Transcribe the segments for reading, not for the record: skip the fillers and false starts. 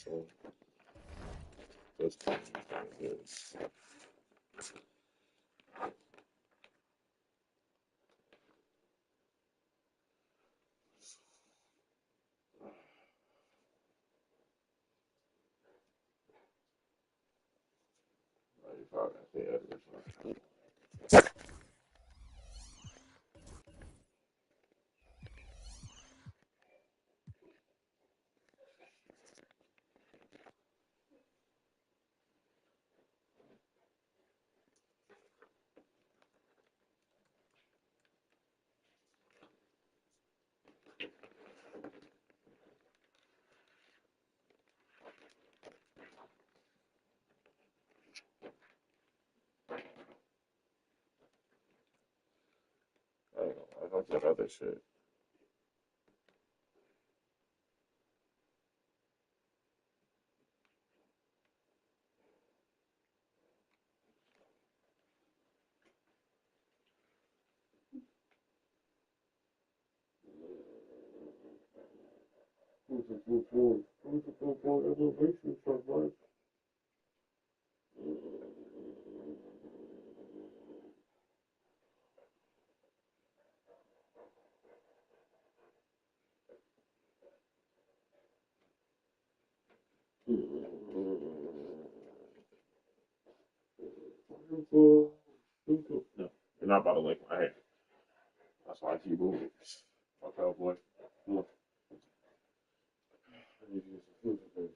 So that's yes. 95, I think that is fine. I don't know. I like that other shit. Who's the full forward? Who's the full forward? That's what makes you so much. No, you're not about to lick my hand. That's why I keep moving. Fuck out, boy. Come on. I need to get some food today.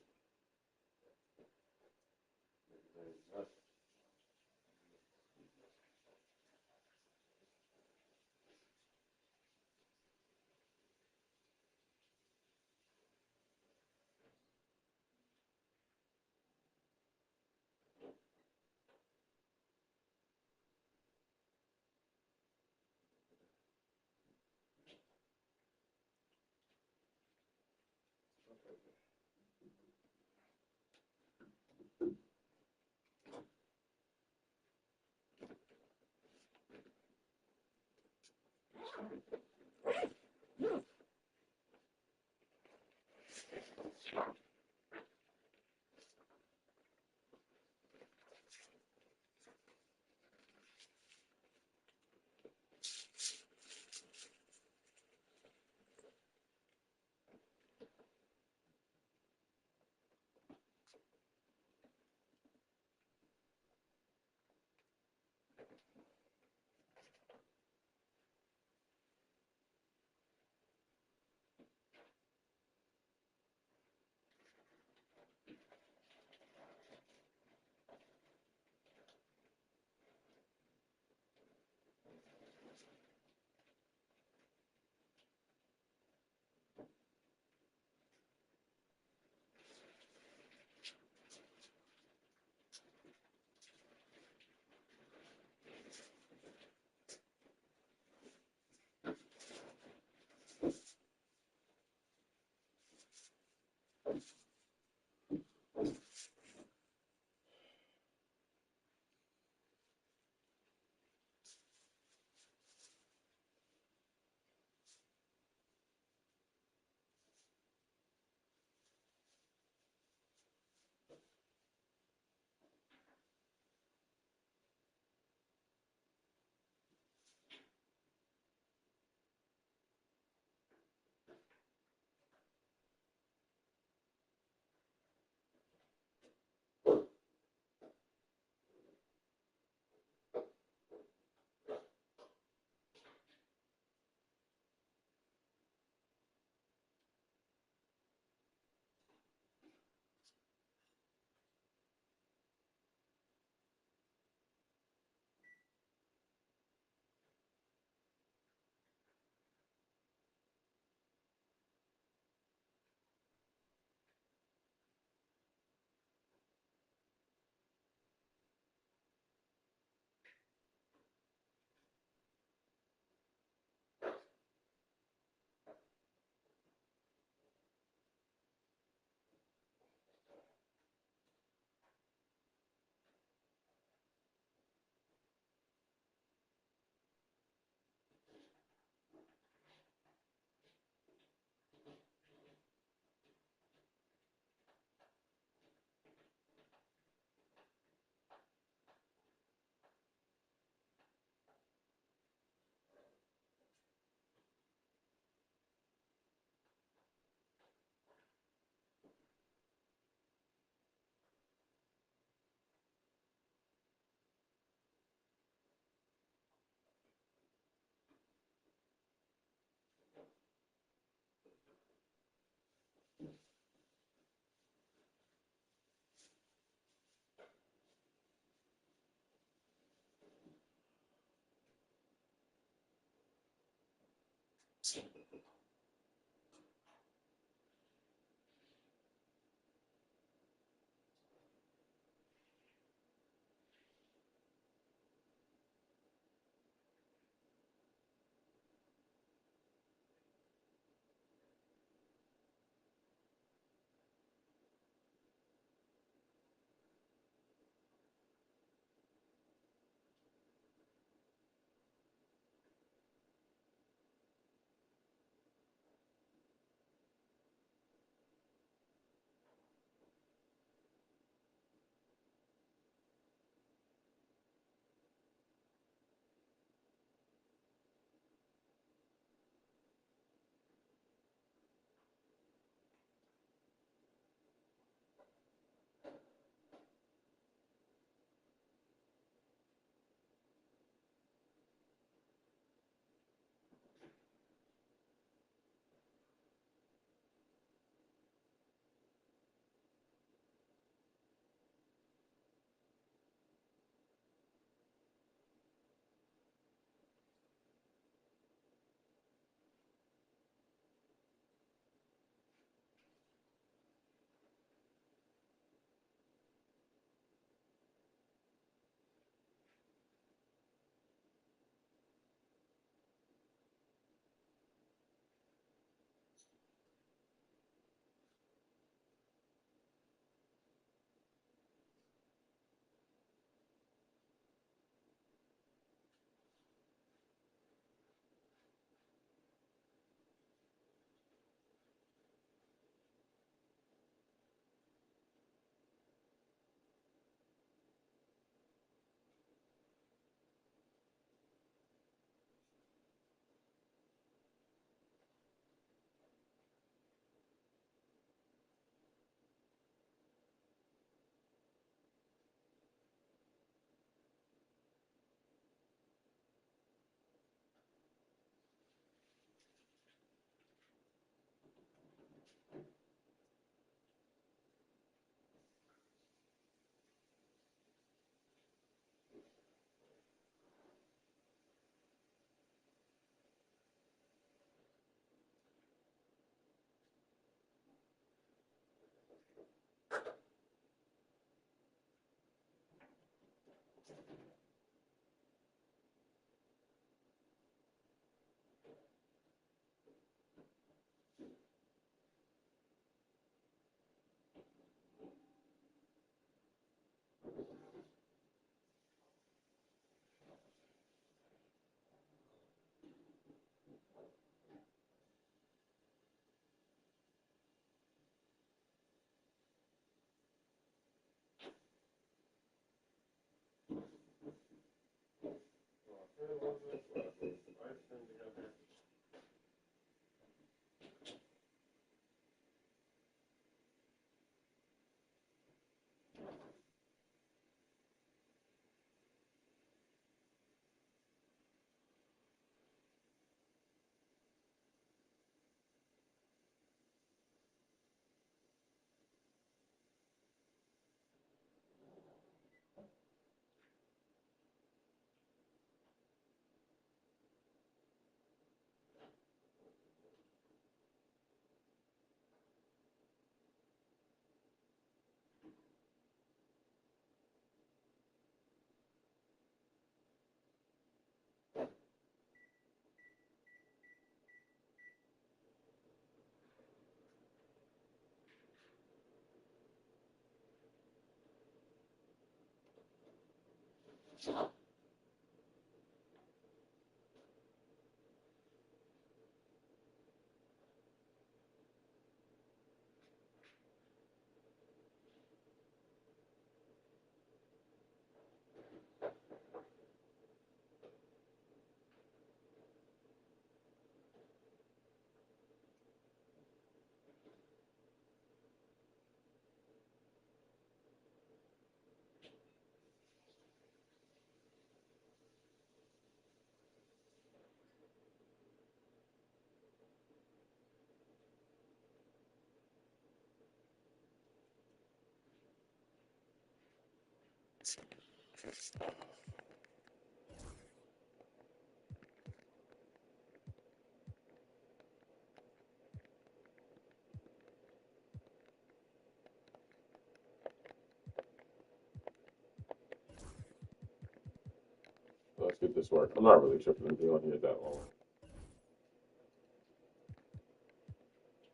get this work. I'm not really tripping and being on here that long.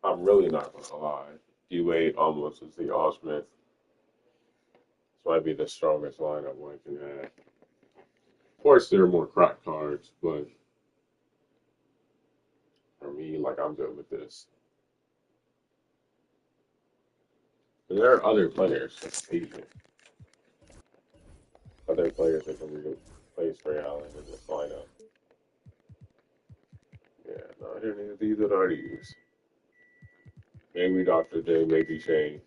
I'm really not gonna lie. D-Wade almost is the ultimate. This might be the strongest lineup one can have. Of course, there are more crack cards, but for me, like I'm good with this. And there are other players that compete. Other players that can replace Ray Allen in this lineup. Yeah, no, I didn't even these are these. Maybe Dr. J, maybe Shane.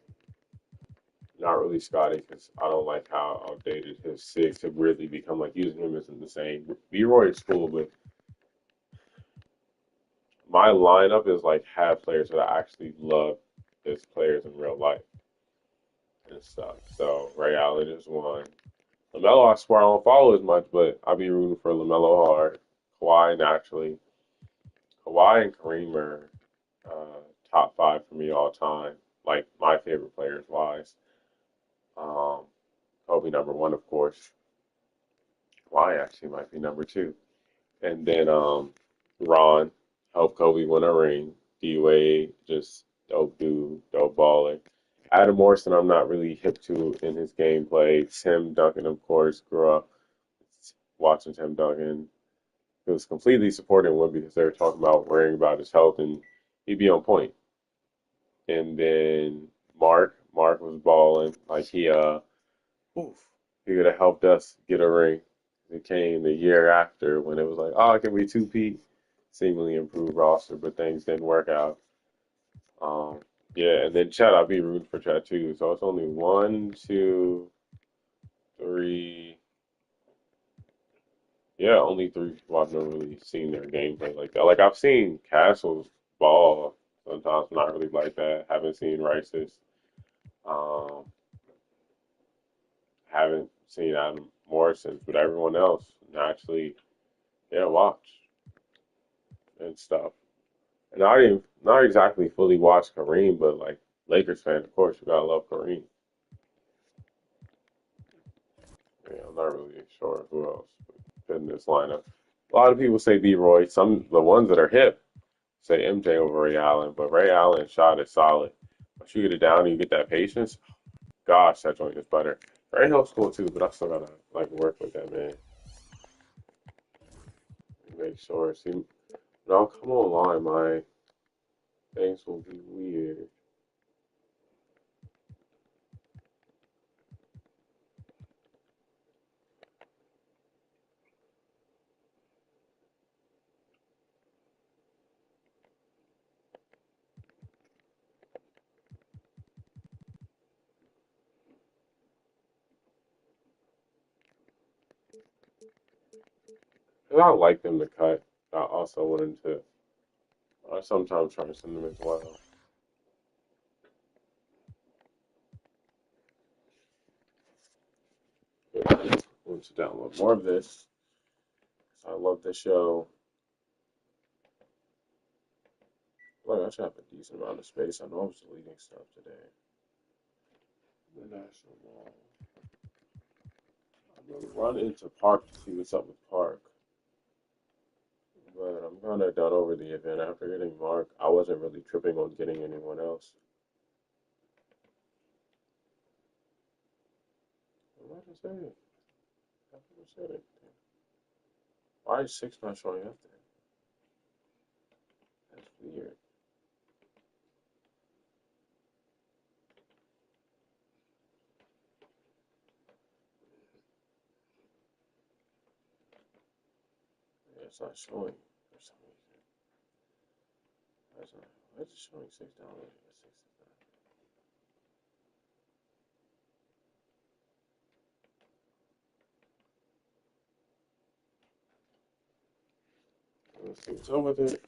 Not really Scotty because I don't like how outdated his six have really become. Like using him isn't the same. B-Roy is cool, but my lineup is like half players that I actually love as players in real life and stuff. So Ray Allen is one. LaMelo, I swear I don't follow as much, but I be rooting for LaMelo hard. Kawhi naturally. Kawhi and Kareem are top five for me all time. Like my favorite players wise. Um, Kobe number one, of course. Kawhi actually might be number two. And then Ron helped Kobe win a ring. D Wade, just dope dude, dope baller. Adam Morrison, I'm not really hip to in his gameplay. Tim Duncan, of course, grew up watching Tim Duncan. He was completely supporting him because they were talking about worrying about his health and he'd be on point. And then Mark was balling. Like oof, he could have helped us get a ring. It came the year after when it was like, oh, can we two-peat? Seemingly improved roster, but things didn't work out. Um, yeah, and then Chet, I'll be rooting for Chet too. So it's only one, two, three. Yeah, only three people I've never really seen their gameplay like that. Like I've seen Castles ball sometimes, not really like that. Haven't seen Rice's. Um, haven't seen Adam Morrison's, but everyone else actually, yeah, watch and stuff. And I didn't not exactly fully watch Kareem, but like Lakers fan, of course, you gotta love Kareem. Yeah, I'm not really sure who else in this lineup. A lot of people say B. Roy. Some the ones that are hip say MJ over Ray Allen, but Ray Allen's shot is solid. Once you get it down and you get that patience, gosh, that joint is better. Ray Hill's cool too, but I still gotta like work with that man. Make sure. See, no, come online, my things will be weird. And I like them to cut. I also wanted to. I sometimes try to send them as well. But I want to download more of this. I love the show. Like I should have a decent amount of space. I know I was deleting stuff today. The National Mall. I'm gonna run into Park to see what's up with Park. But I'm kind of done over the event. After getting Mark, I wasn't really tripping on getting anyone else. What did I say? I never said anything. Why is six not showing up there? That's weird. Yeah, it's not showing for some reason. Why is it showing $6? Let's see what's up with it.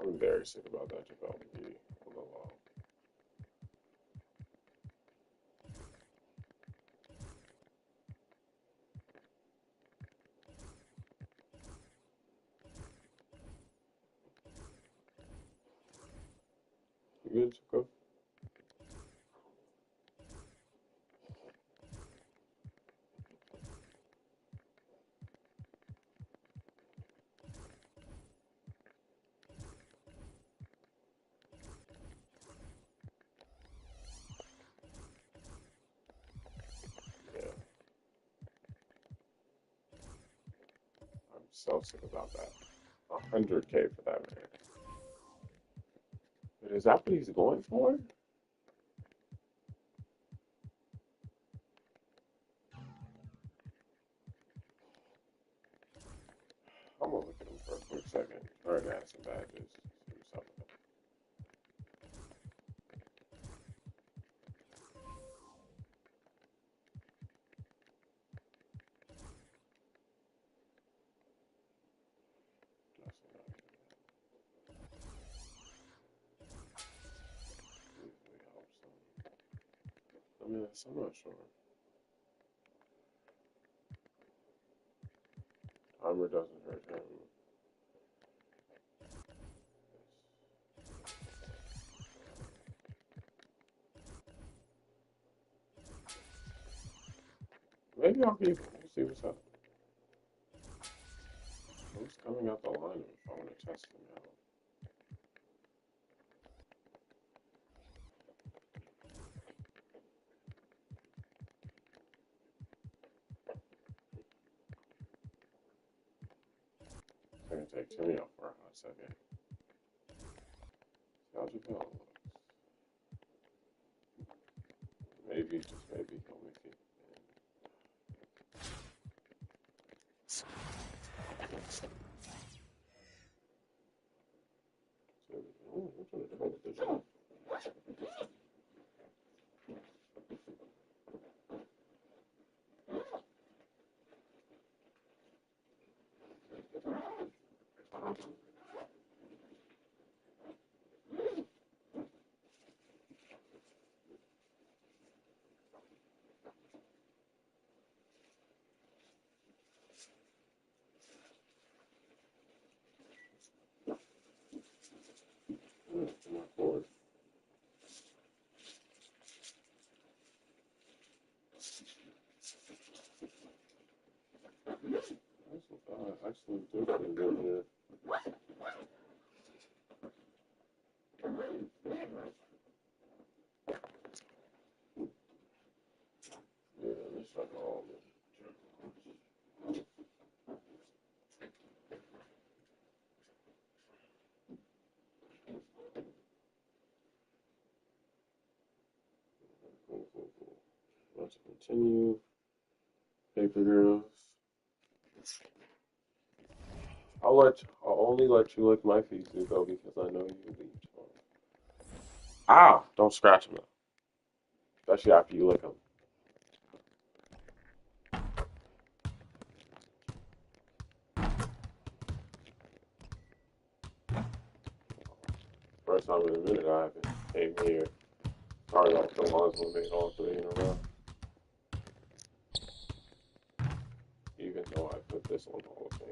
I'm very sick about that development on the law. You good, Chico? Yeah, I'm so sick about that. 100K for that man. But is that what he's going for? I'm gonna look at him for a quick second. Try to add some badges. See what's up with him. Usually helps him. I mean, I'm not sure. Armor doesn't hurt him. Maybe I'll keep him. We'll see what's up. Who's coming out the line if I want to test him out? I'm gonna take Timmy off for a hot second. How'd you go? Maybe, just maybe, he'll make it. Oh, which one is the hell? My cord. Actually, different in here. Yeah, it's like all this. Cool, cool, cool. Let's continue. Paper girls. I'll only let you lick my feet, Zuko, because I know you leave. Ah! Don't scratch them, especially after you lick them. First time in a minute I haven't came here. Sorry, like the ones we made all 3 in a row. Even though I put this on the Hall of Fame.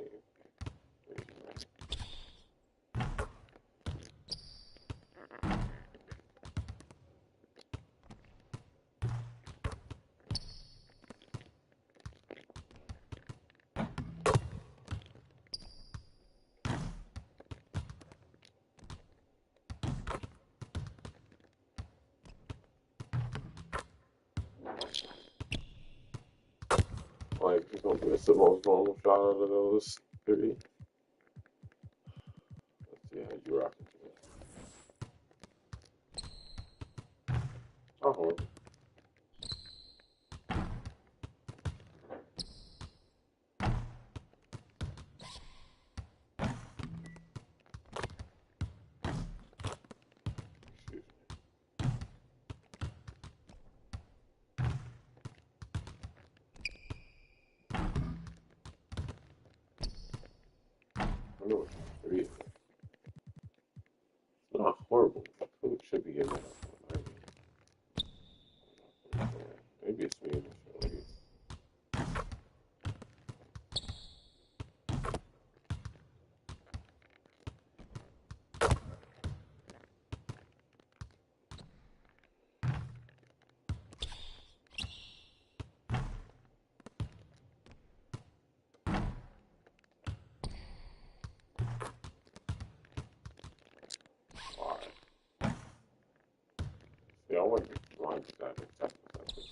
Like, it's gonna be the most normal shot out of those 3. Let's see how you rock it. Oh, hold. Excuse me. I know it's 3. It's not horrible. Food should be getting that. Maybe it's me. Maybe.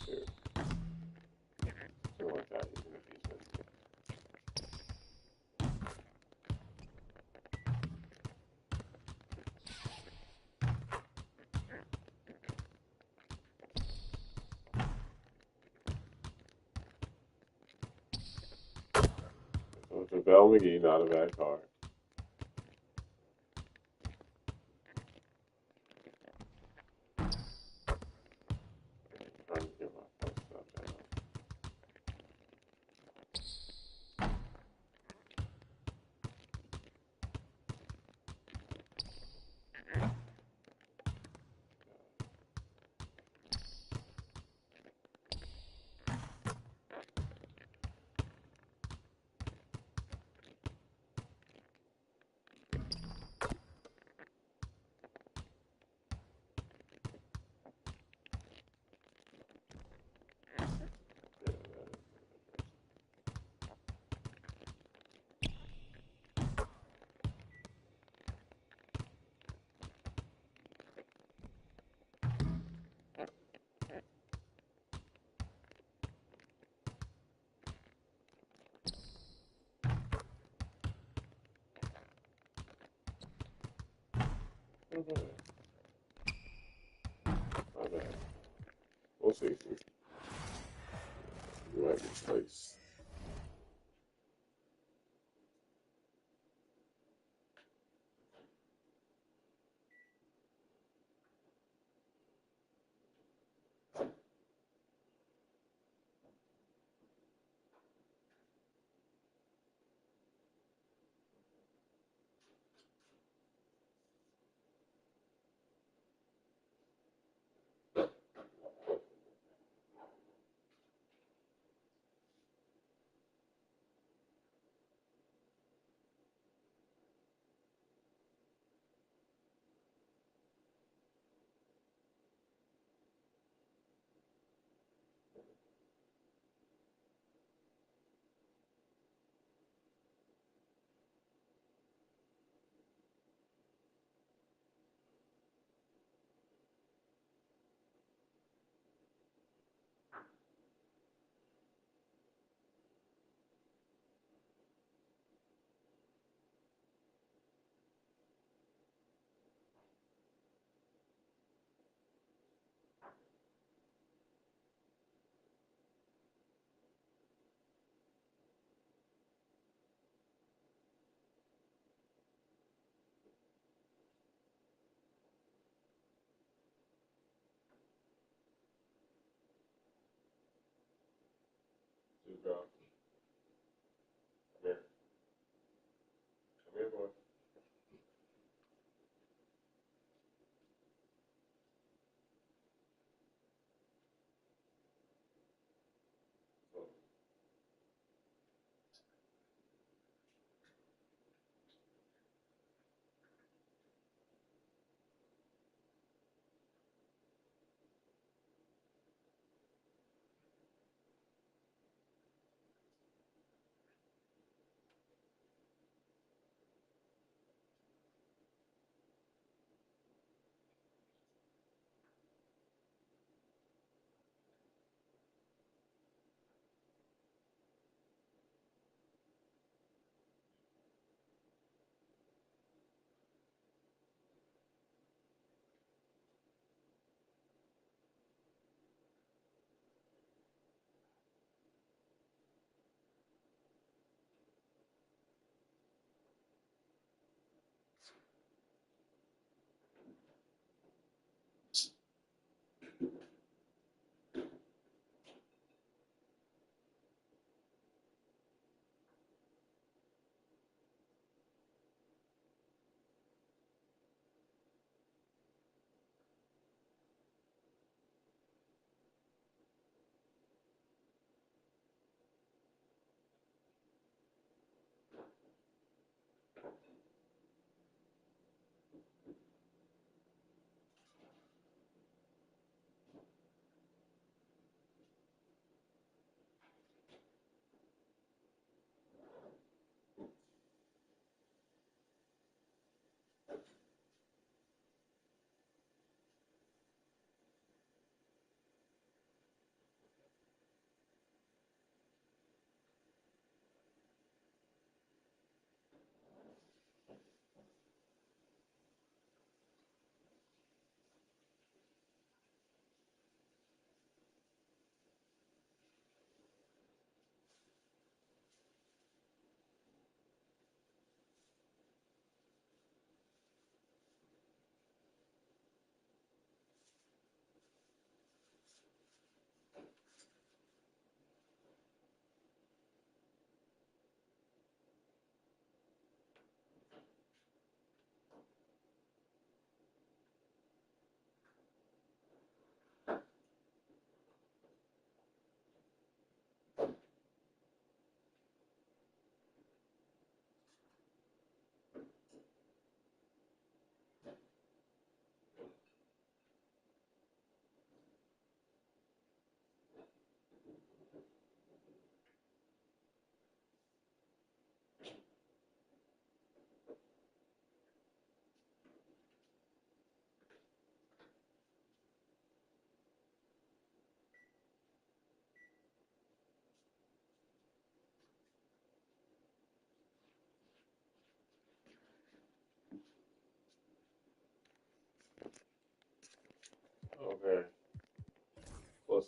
too. Something like that, even if he's missing. So it's a Bell McGee, not a bad card. Trying to get my first stuff down. Not bad. Not bad. We'll see. You might get place.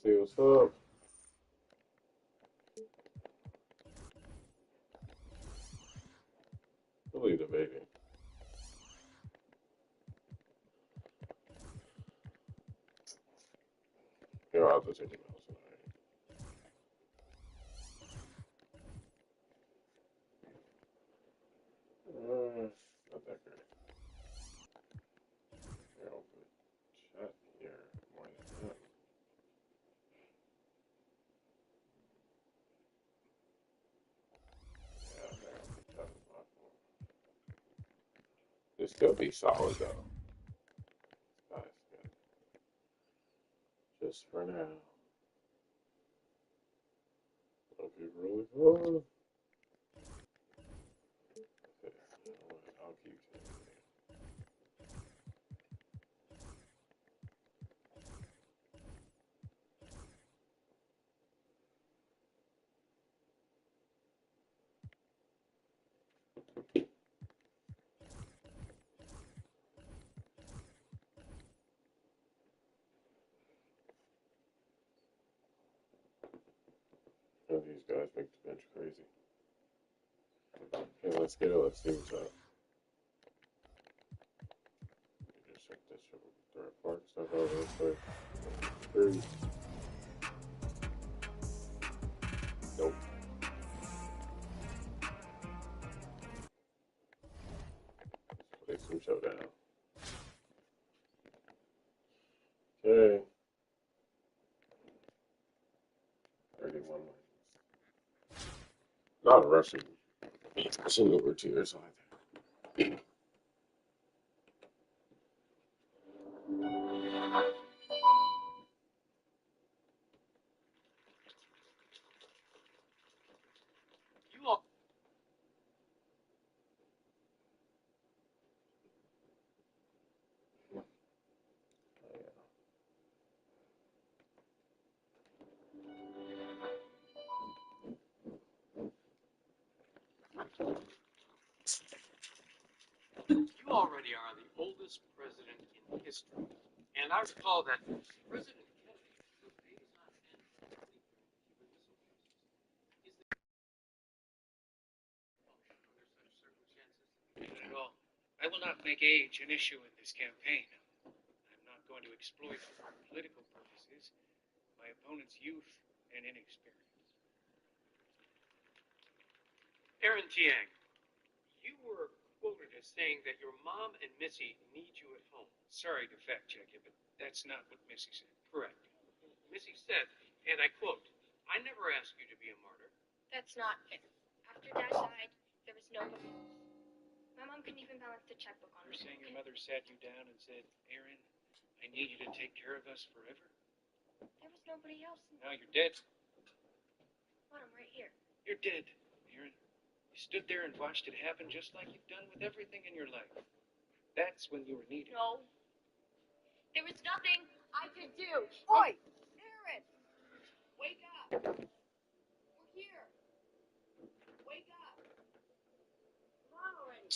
Let's see what's up. Really debating. Here, I'll just take him out tonight. Not that great. Here, I'll put chat here more than him. Yeah, there, I'll put chat as my phone. This could be solid though. Nice, good. Just for now. Okay, really fun. Okay, I'll keep changing it. And these guys make the bench crazy. Okay, let's get it. Let's see what's up. Let me just check this third part stuff out real quick. 3. Nope. Let's play some showdown. Okay. 31 wins. Not rushing. Single tiers either. You already are the oldest president in history. And I recall that President Kennedy was liaison and complete Cuban Missile Crisis. Is there function under such circumstances? Not at all. I will not make age an issue in this campaign. I'm not going to exploit for political purposes my opponent's youth and inexperience. Aaron Tiang, you were quoted as saying that your mom and Missy need you at home. Sorry to fact check you, but that's not what Missy said. Correct. Missy said, and I quote, "I never asked you to be a martyr." That's not fair. After Dad died, there was nobody else. My mom couldn't even balance the checkbook on her. You're saying your mother sat you down and said, "Aaron, I need you to take care of us forever"? There was nobody else. Now you're dead. What, I'm right here. You're dead, Aaron. You stood there and watched it happen just like you've done with everything in your life. That's when you were needed. No. There was nothing I could do. Oi! Aaron! Wake up! We're here! Wake up! Come on already!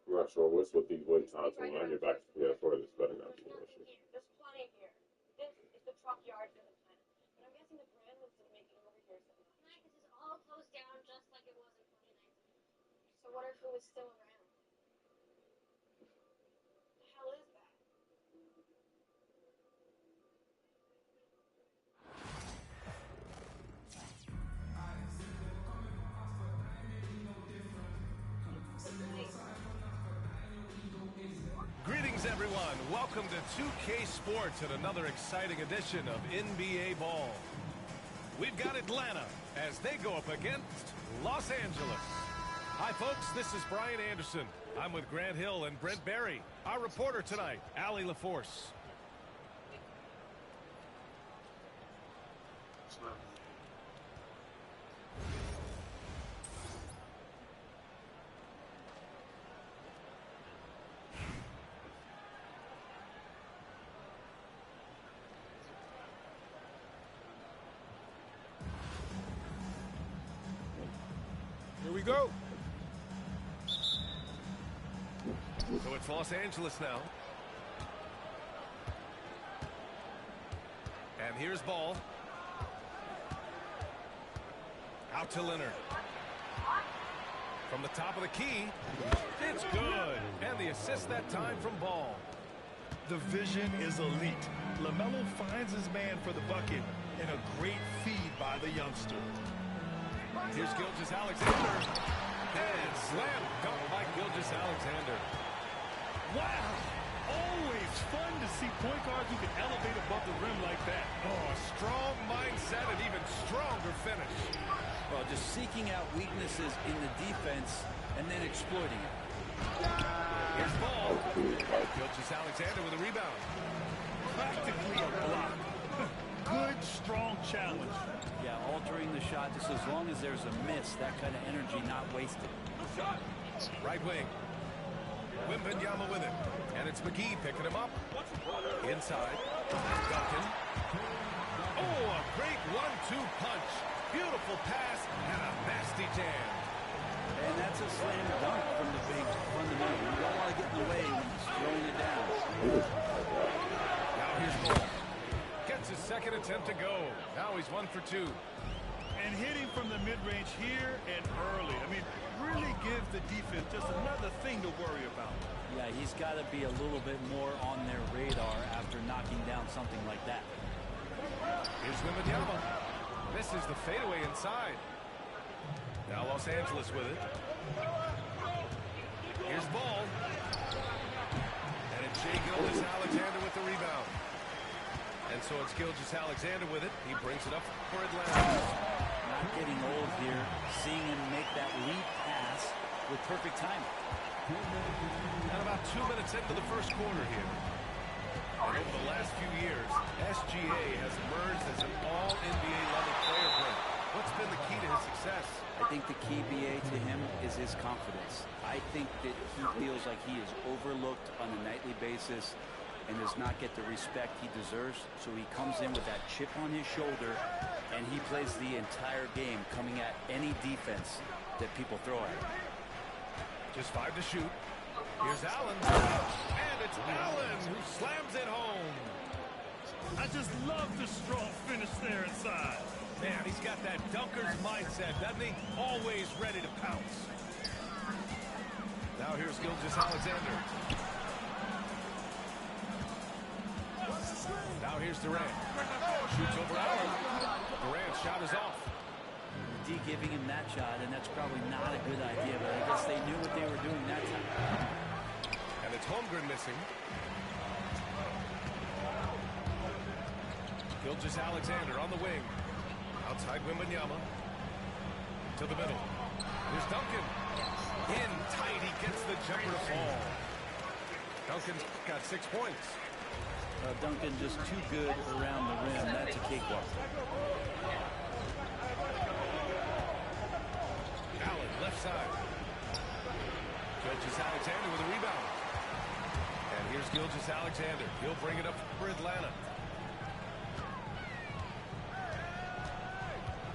I'm not sure what's with these wait times. When I get back to PS4, this better not be an issue. There's plenty here. This is the truck yard for the planet. But I'm guessing the brand was making over here so much. Because it's all closed down just like it was in 2019. So what if it was still around? The hell is that? Greetings, everyone. Welcome to 2K Sports and another exciting edition of NBA Ball. We've got Atlanta as they go up against Los Angeles. Hi, folks. This is Brian Anderson. I'm with Grant Hill and Brent Barry. Our reporter tonight, Allie LaForce. go. So it's Los Angeles now. And here's ball. Out to Leonard. From the top of the key. It's good. And the assist that time from Ball. The vision is elite. LaMelo finds his man for the bucket, and a great feed by the youngster. Here's Gilgeous-Alexander. And slam dunk by Gilgeous-Alexander. Wow! Always fun to see point guards who can elevate above the rim like that. Oh, a strong mindset and even stronger finish. Well, just seeking out weaknesses in the defense and then exploiting it. Here's Ball. Gilgeous-Alexander with a rebound. Practically a block. Good, strong challenge. Yeah, altering the shot just as long as there's a miss, that kind of energy not wasted. Right wing. Wembanyama with it. And it's McGee picking him up. Inside. Duncan. Oh, a great 1-2 punch. Beautiful pass and a nasty jam. And that's a slam dunk from the big fundamental. You don't want to get in the way when he's throwing it down. Now here's Ball. Gets his second attempt to go. Now he's 1 for 2. And hitting from the mid-range here and early. I mean, really gives the defense just another thing to worry about. Yeah, he's got to be a little bit more on their radar after knocking down something like that. Here's Wembanyama. Misses the fadeaway inside. Now Los Angeles with it. Here's Ball. And it's Shai Gilgeous-Alexander with the rebound. And so it's Gilgeous-Alexander with it. He brings it up for Atlanta. Not getting old here. Seeing him make that lead pass with perfect timing. And about 2 minutes into the first quarter here. And over the last few years, SGA has emerged as an all-NBA level player brand. What's been the key to his success? I think the key, BA, to him is his confidence. I think that he feels like he is overlooked on a nightly basis and does not get the respect he deserves. So he comes in with that chip on his shoulder, and he plays the entire game coming at any defense that people throw at him. Just 5 to shoot. Here's Allen. And it's Allen who slams it home. I just love the strong finish there inside. Man, he's got that dunker's mindset, doesn't he? Always ready to pounce. Now here's Gilgeous-Alexander. Now here's Durant. Shoots over Allen. Durant's shot is off. D giving him that shot, and that's probably not a good idea, but I guess they knew what they were doing that time. And it's Holmgren missing. Gilgeous-Alexander on the wing. Outside Wembanyama. To the middle. Here's Duncan. In tight, he gets the jumper to fall. Duncan's got 6 points. Duncan just too good around the rim. That's a cakewalk. Allen, left side. Gilgeous-Alexander with a rebound. And here's Gilgeous-Alexander. He'll bring it up for Atlanta.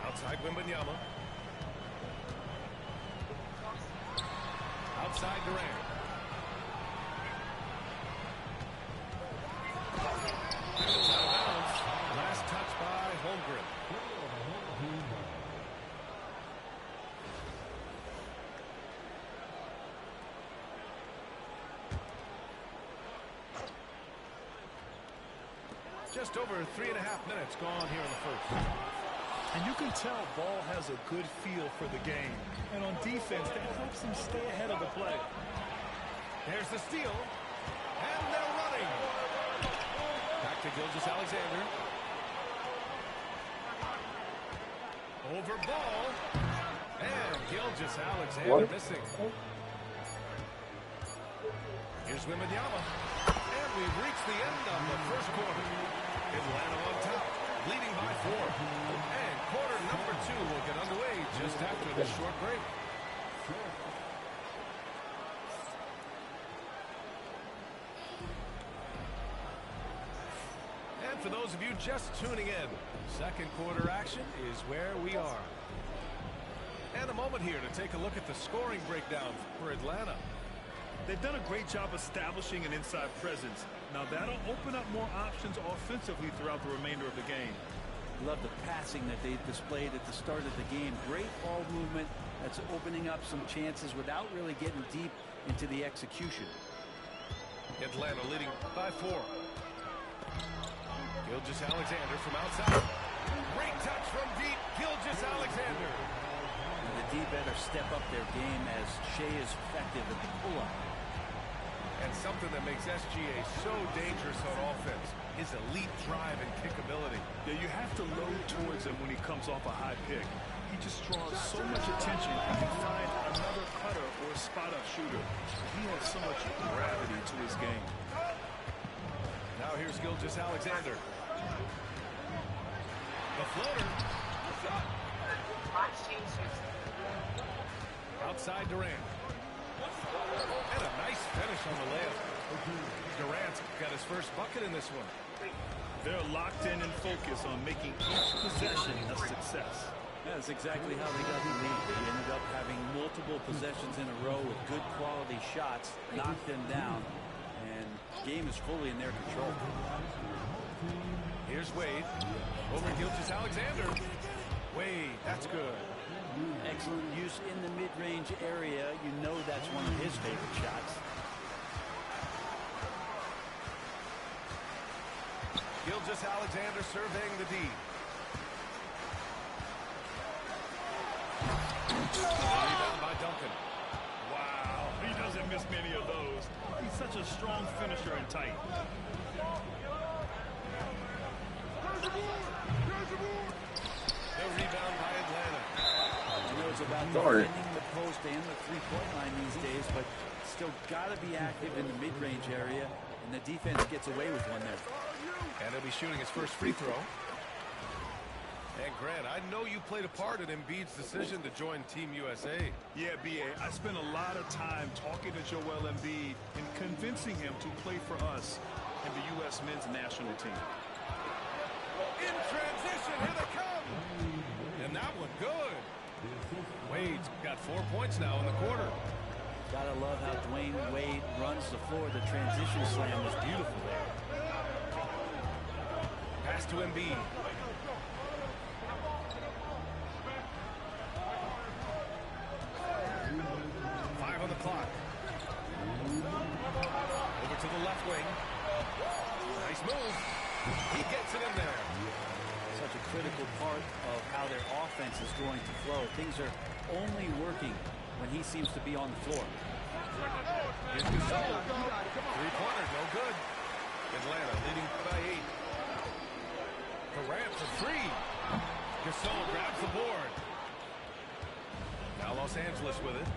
Outside Wembanyama. Outside Durant. And it's out of bounds. Last touch by Holmgren. Just over 3.5 minutes gone here in the first. And you can tell Ball has a good feel for the game. And on defense, that helps him stay ahead of the play. There's the steal. And they're running. Back to Gilgeous-Alexander. Over Ball. And Gilgeous-Alexander missing. Here's Wembanyama. And we've reached the end of the first quarter. Atlanta on top, leading by 4. And quarter number 2 will get underway just after this short break. And for those of you just tuning in, second quarter action is where we are. And a moment here to take a look at the scoring breakdown for Atlanta. They've done a great job establishing an inside presence. Now that'll open up more options offensively throughout the remainder of the game. Love the passing that they displayed at the start of the game. Great ball movement that's opening up some chances without really getting deep into the execution. Atlanta leading by 4. Gilgeous-Alexander from outside. Great touch from deep. Gilgeous-Alexander. The D better step up their game as Shea is effective at the pull-up. And something that makes SGA so dangerous on offense is elite drive and kick ability. Yeah, you have to load towards him when he comes off a high pick. He just draws so much attention. He can find another cutter or a spot-up shooter. He has so much gravity to his game. Now here's Gilgeous-Alexander. The floater. Outside Durant. And a nice finish on the layup. Durant's got his first bucket in this one. They're locked in and focused on making each possession a success. That's exactly how they got the lead. They ended up having multiple possessions in a row with good quality shots, knocked them down, and the game is fully in their control. Here's Wade. Over Gilgeous-Alexander. Wade, that's good. Excellent use in the mid-range area. You know that's one of his favorite shots. Gilgeous-Alexander surveying the D. Rebound by Duncan. Wow, he doesn't miss many of those. He's such a strong finisher and tight. No rebound by Atlanta. You know it's about defending the post and the three-point line these days, but still got to be active in the mid-range area, and the defense gets away with one there. And he'll be shooting his first free throw. And Grant, I know you played a part in Embiid's decision to join Team USA. Yeah, B.A., I spent a lot of time talking to Joel Embiid and convincing him to play for us in the U.S. men's national team. In transition, here they come. And that one good. Wade's got 4 points now in the quarter. Gotta love how Dwayne Wade runs the floor. The transition slam was beautiful there. Pass to Embiid. On the clock. Over to the left wing. Nice move. He gets it in there. Such a critical part of how their offense is going to flow. Things are only working when he seems to be on the floor. Here's Gasol. Three-pointers, no good. Atlanta leading by 8. Durant for 3. Gasol grabs the board. Now Los Angeles with it.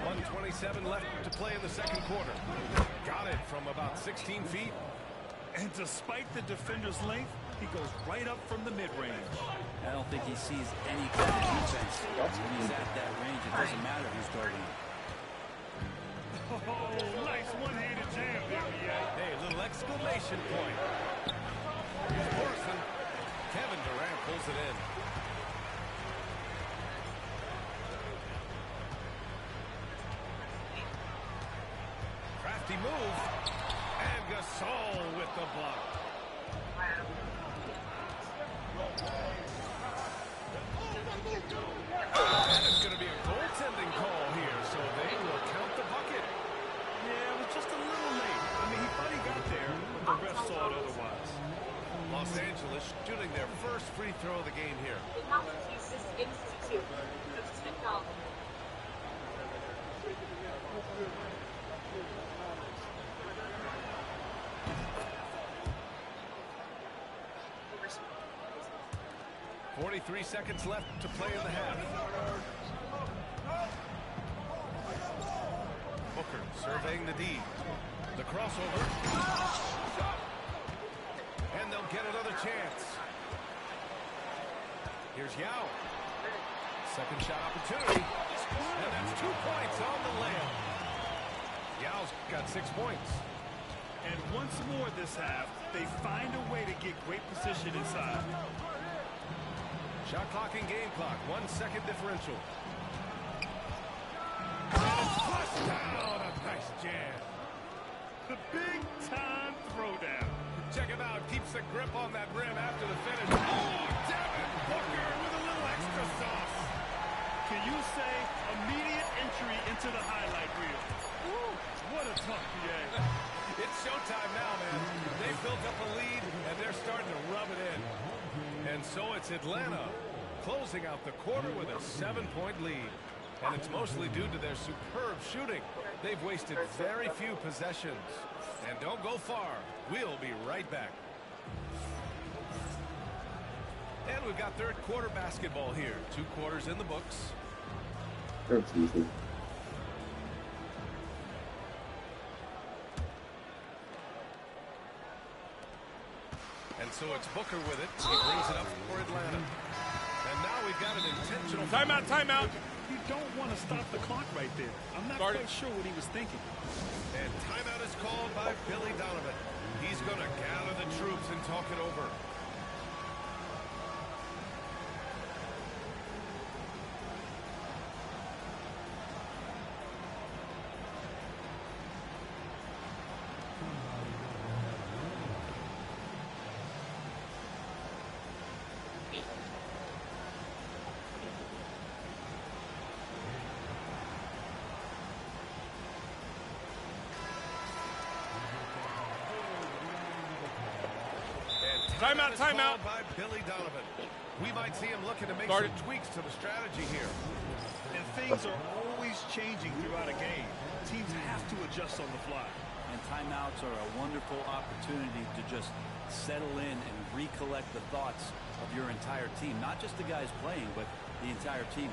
1:27 left to play in the second quarter. Got it from about 16 feet. And despite the defender's length, he goes right up from the mid-range. I don't think he sees any kind of defense when he's at that range. It doesn't matter who's guarding him. Oh, nice one-handed jam there, B.A. Hey, a little exclamation point. Here's Morrison. Kevin Durant pulls it in. Crafty move. And Gasol with the block. And it's going to be a goaltending call here, so they will count the bucket. Yeah, it was just a little late. I mean, he thought he got there, but the ref saw it otherwise. Los Angeles shooting their first free throw of the game here. 43 seconds left to play in the half. Booker surveying the D. The crossover. And they'll get another chance. Here's Yao. Second shot opportunity. And that's 2 points on the layup. Yao's got 6 points. And once more this half, they find a way to get great position inside. Shot clock and game clock, 1 second differential. And it's flushed down, a nice jam. The big-time throwdown. Check him out, keeps the grip on that rim after the finish. Oh, Devin Booker with a little extra sauce. Can you say immediate entry into the highlight reel? Woo, what a tough PA. It's showtime now, man. They've built up a lead, and they're starting to rub it in. And so it's Atlanta closing out the quarter with a 7-point lead. And it's mostly due to their superb shooting. They've wasted very few possessions. And don't go far. We'll be right back. And we've got third quarter basketball here. 2 quarters in the books. That's easy. And so it's Booker with it. He brings it up for Atlanta. And now we've got an intentional Timeout, timeout. You don't want to stop the clock right there. I'm not quite sure what he was thinking. And timeout is called by Billy Donovan. He's going to gather the troops and talk it over. Timeout, timeout. By Billy Donovan. We might see him looking to make some tweaks to the strategy here. And things are always changing throughout a game. Teams have to adjust on the fly. And timeouts are a wonderful opportunity to just settle in and recollect the thoughts of your entire team. Not just the guys playing, but the entire team.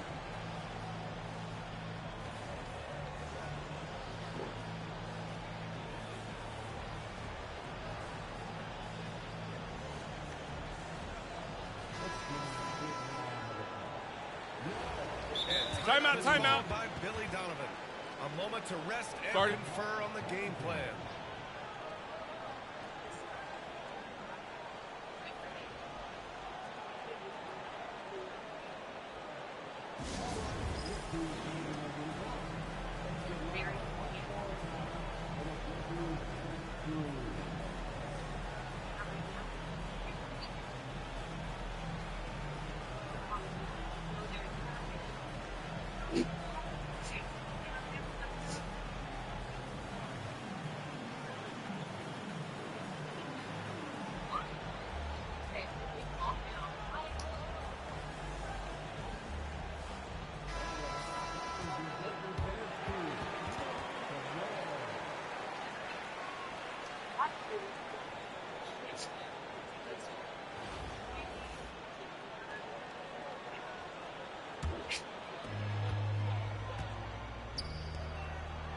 Timeout, timeout. By Billy Donovan. A moment to rest and confer on the game plan.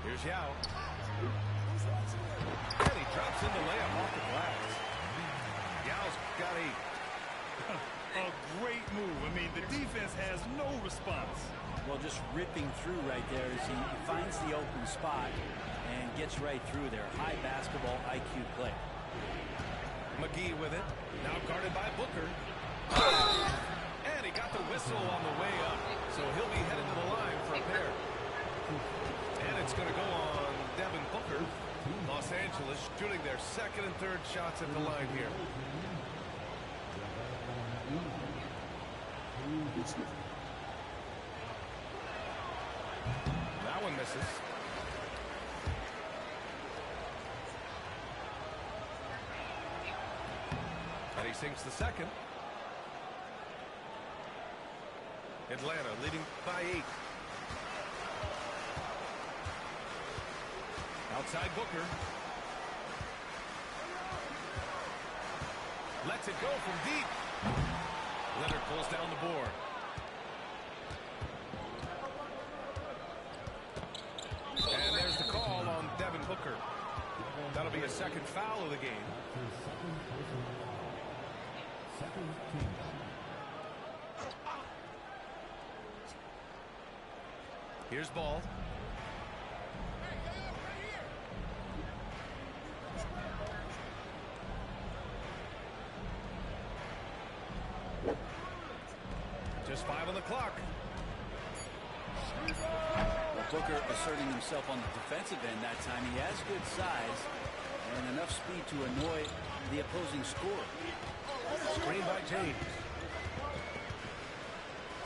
Here's Yao. And he drops in the layup off the glass. Yao's got a great move. I mean, the defense has no response. Well, just ripping through right there as he finds the open spot and gets right through there. High basketball IQ play. McGee with it. Now guarded by Booker. And he got the whistle on the way up. So he'll be headed to the line for a pair. And it's going to go on Devin Booker. Los Angeles shooting their second and third shots at the line here. That one misses. And he sinks the second. Atlanta leading by 8. Outside Booker. Lets it go from deep. Leonard pulls down the board. And there's the call on Devin Booker. That'll be a second foul of the game. Here's ball. on the clock. Well, Booker asserting himself on the defensive end that time. He has good size and enough speed to annoy the opposing scorer. Screen by James.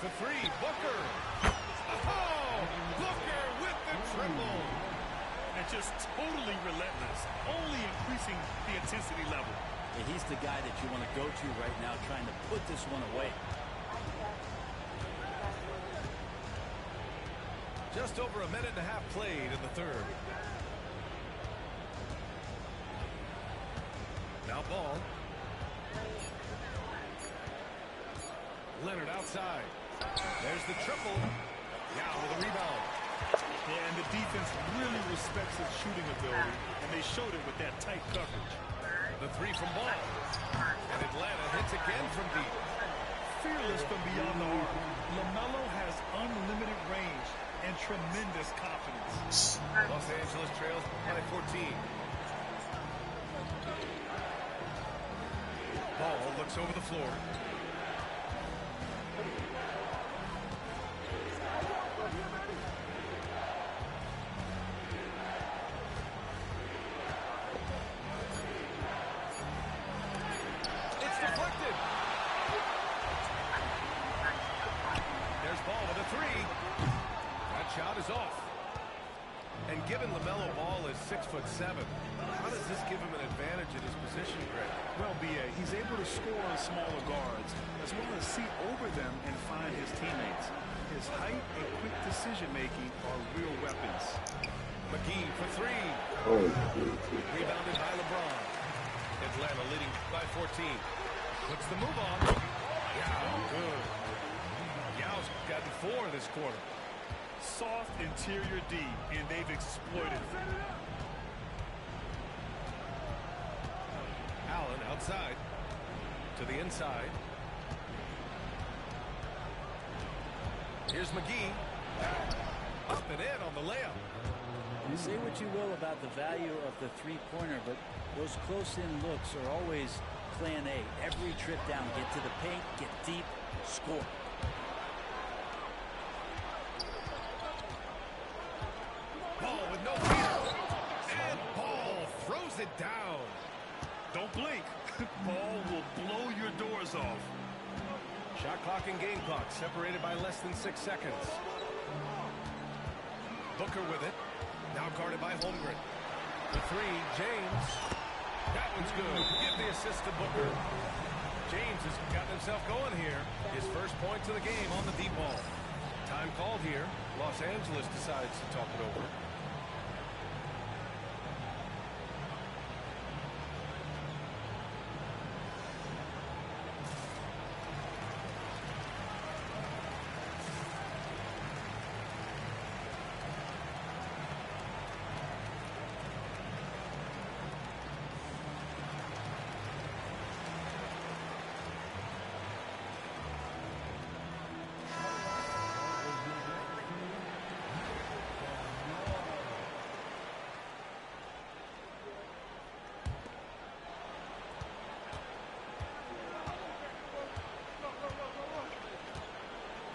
For three, Booker. Oh, Booker with the triple. And just totally relentless, only increasing the intensity level. Yeah, he's the guy that you want to go to right now, trying to put this one away. Just over a minute and a half played in the third. Now ball. Leonard outside. There's the triple. Yao with a rebound. Yeah, and the defense really respects his shooting ability, and they showed it with that tight coverage. The three from Ball. And Atlanta hits again from deep. Fearless from beyond the arc, LaMelo has unlimited range and tremendous confidence. Los Angeles trails by 14. Ball looks over the floor. It's deflected. There's Ball with a three. That shot is off. And given LaMelo Ball is 6'7", how does this give him an advantage in his position, Greg? Well, B.A., he's able to score on smaller guards, as well as see over them and find his teammates. His height and quick decision-making are real weapons. McGee for three. Rebounded by LeBron. Atlanta leading by 14. Puts the move on. Yao, good. Yao's gotten 4 this quarter. Soft interior D, and they've exploited it. Allen outside to the inside. Here's McGee. Up and in on the layup. You say what you will about the value of the three-pointer, but those close-in looks are always plan A. Every trip down, get to the paint, get deep, score. Ball with no fear. And Ball throws it down. Don't blink. Ball will blow your doors off. Shot clock and game clock separated by less than 6 seconds. Booker with it. Now guarded by Holmgren. The three, James. That one's good. Give the assist to Booker. James has gotten himself going here. His first points of the game on the deep ball. Time called here. Los Angeles decides to talk it over.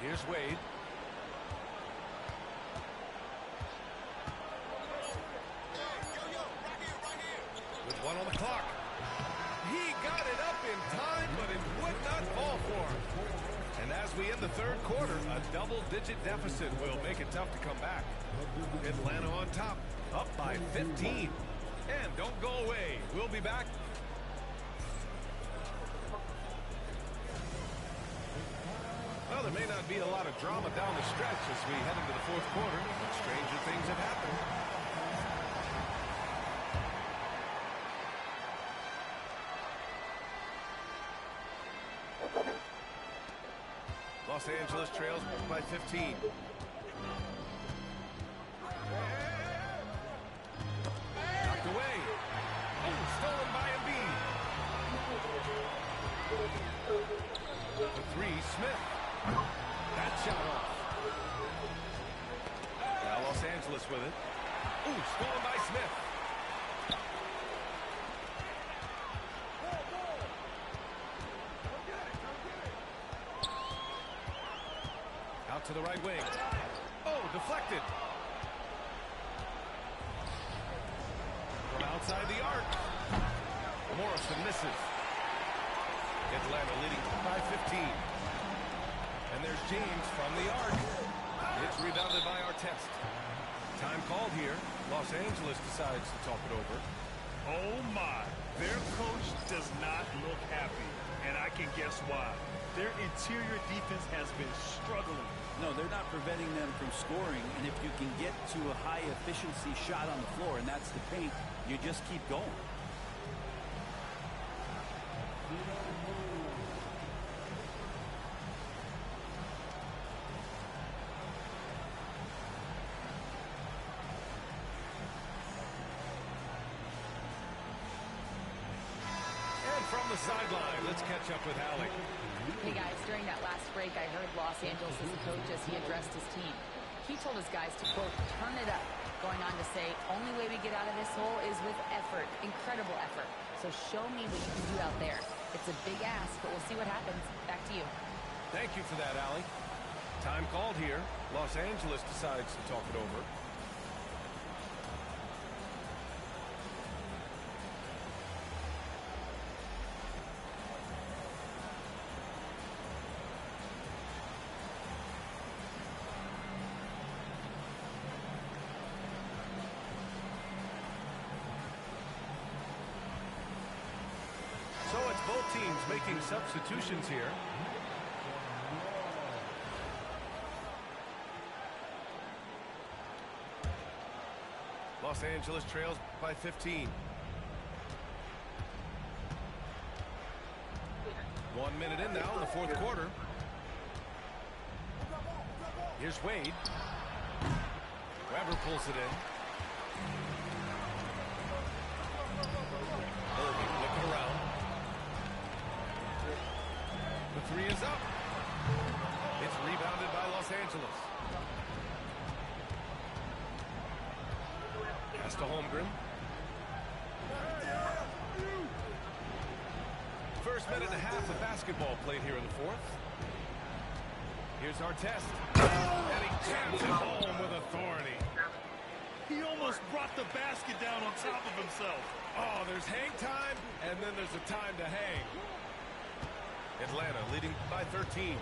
Here's Wade. With 1 on the clock. He got it up in time, but it would not fall for him. And as we end the third quarter, a double-digit deficit will make it tough to come back. Atlanta on top, up by 15. And don't go away. We'll be back. Well, there may not be a lot of drama down the stretch as we head into the fourth quarter, but stranger things have happened. Los Angeles trails by 15. Knocked away. Oh, stolen by Embiid. The three, Smith. That shot off. Now Los Angeles with it. Ooh, stolen by Smith. the right wing. Oh, deflected. From outside the arc. Morrison misses. Atlanta leading by 15. And there's James from the arc. It's rebounded by Artest. Time called here. Los Angeles decides to talk it over. Oh my, their coach does not look happy, and I can guess why. Their interior defense has been struggling. No, they're not preventing them from scoring, and if you can get to a high efficiency shot on the floor, and that's the paint, you just keep going. From the sideline, let's catch up with Allie. Hey guys, during that last break, I heard Los Angeles' coach as he addressed his team. He told his guys to, quote, turn it up, going on to say, only way we get out of this hole is with effort, incredible effort. So show me what you can do out there. It's a big ask, but we'll see what happens. Back to you. Thank you for that, Allie. Time called here. Los Angeles decides to talk it over. So it's both teams making substitutions here. Los Angeles trails by 15. 1 minute in now in the fourth quarter. Here's Wade. Weber pulls it in. Irving looking around. The three is up. It's rebounded by Los Angeles. Pass to Holmgren. First minute and a half of basketball played here in the fourth. Here's Artest. And he jams it home with authority. He almost brought the basket down on top of himself. Oh, there's hang time, and then there's a time to hang. Atlanta leading by 13.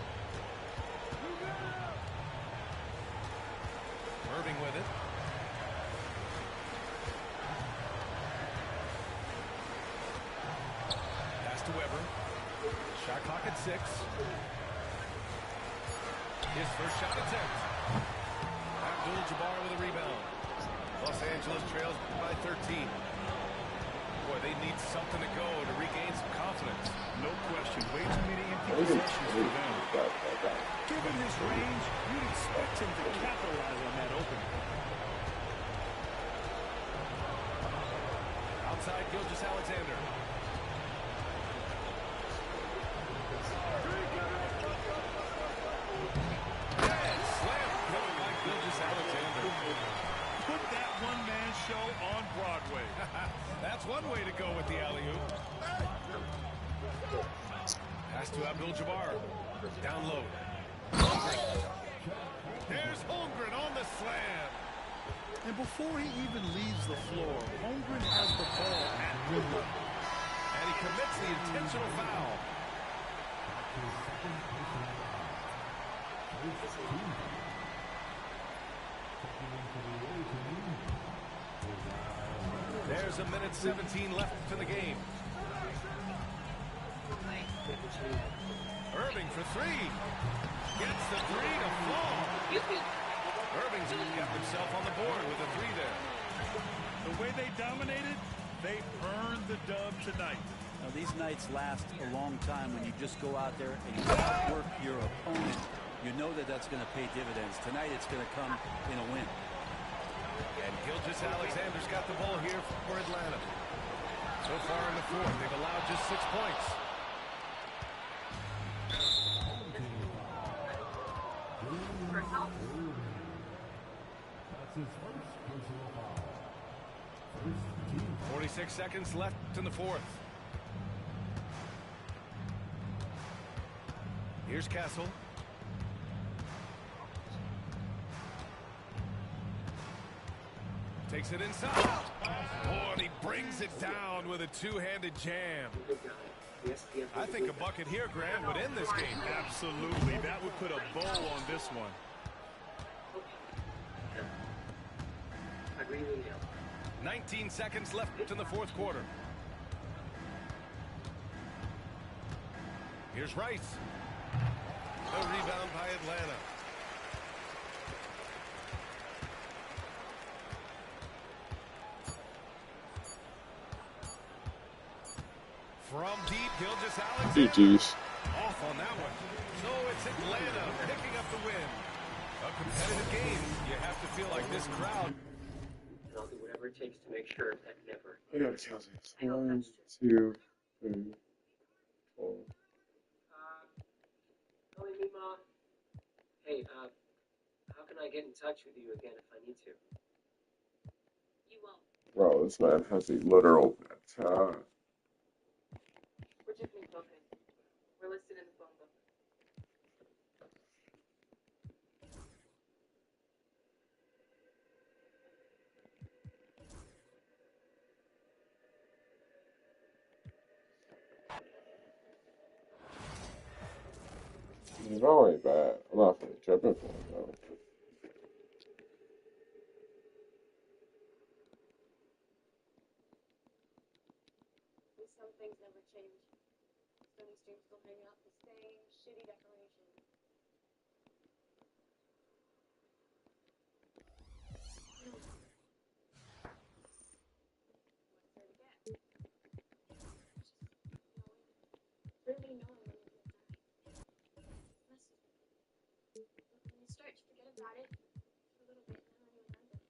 Irving with it. Pass to Weber. Shot clock at 6. His first shot attempt. Abdul-Jabbar with a rebound. Los Angeles trails by 13. Boy, they need something to go to regain some confidence. No question. Way too many empty possessions for them. Given his range, you'd expect him to capitalize on that opening. Outside Gilgeous-Alexander. And slam coming by Gilgeous-Alexander. Put that one-man show on Broadway. That's one way to go with the alley-oop. Pass to Abdul-Jabbar. Down low. Holmgren. There's Holmgren on the slam. And before he even leaves the floor, Holmgren has the ball at rim level. And he commits the intentional foul. There's a minute 17 left in the game. Irving for three. Gets the three to fall. Irving's got himself on the board with a three there. The way they dominated, they earned the dub tonight. Now, these nights last a long time when you just go out there and you outwork your opponent. You know that that's going to pay dividends. Tonight it's going to come in a win. And Gilgeous-Alexander's got the ball here for Atlanta. So far in the fourth, they've allowed just 6 points. That's his first personal foul. 46 seconds left in the fourth. Here's Castle. Takes it inside. Oh, and he brings it down with a two-handed jam. I think a bucket here, Grant, would end this game. Absolutely. That would put a bow on this one. I agree with you. 19 seconds left in the fourth quarter. Here's Rice. The rebound by Atlanta. From deep, Gilgeous-Alexander. GG's. Off on that one. So it's Atlanta picking up the win. A competitive game. You have to feel like this crowd. And I'll do whatever it takes to make sure that never. I gotta count this. 1, 2, 3, 4. Calling me, Ma. Hey, how can I get in touch with you again if I need to? You won't. Bro, this man has a literal time. We're Tiffany Pilkins. We're listed in the phone book. It's not really bad. I'm not really tripping for it, though. At least some things never change. Stony Stream still hang out the same shitty decorations. What's there to get? Just really knowing when you're gonna die. Messes with you. When you start to forget about it for a little bit, and then you remember.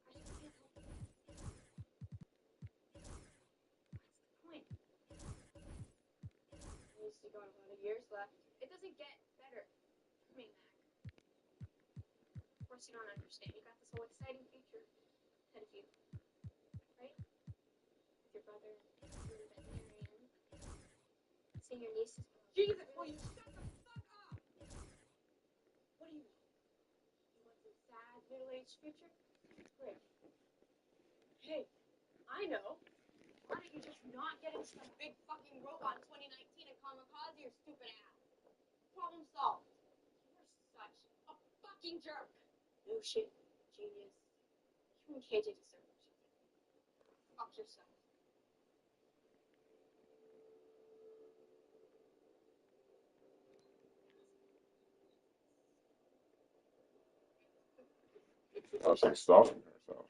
I just can't help it. What's the point? At least you got a lot of years left. It doesn't get better coming back. Of course you don't understand. You got this whole exciting future ahead of you. Right? With your brother, your veterinarian, seeing your nieces grow up. Jesus, will you shut the fuck up? What do you know? You want some sad middle-aged future? Great. Hey, I know. Why don't you just not get into some big fucking robot in 2019 and kamikaze your stupid ass? Problem solved. You're such a fucking jerk. No shit, genius. You and KJ deserve what you get. Fuck yourself. Oh, she's stalking herself.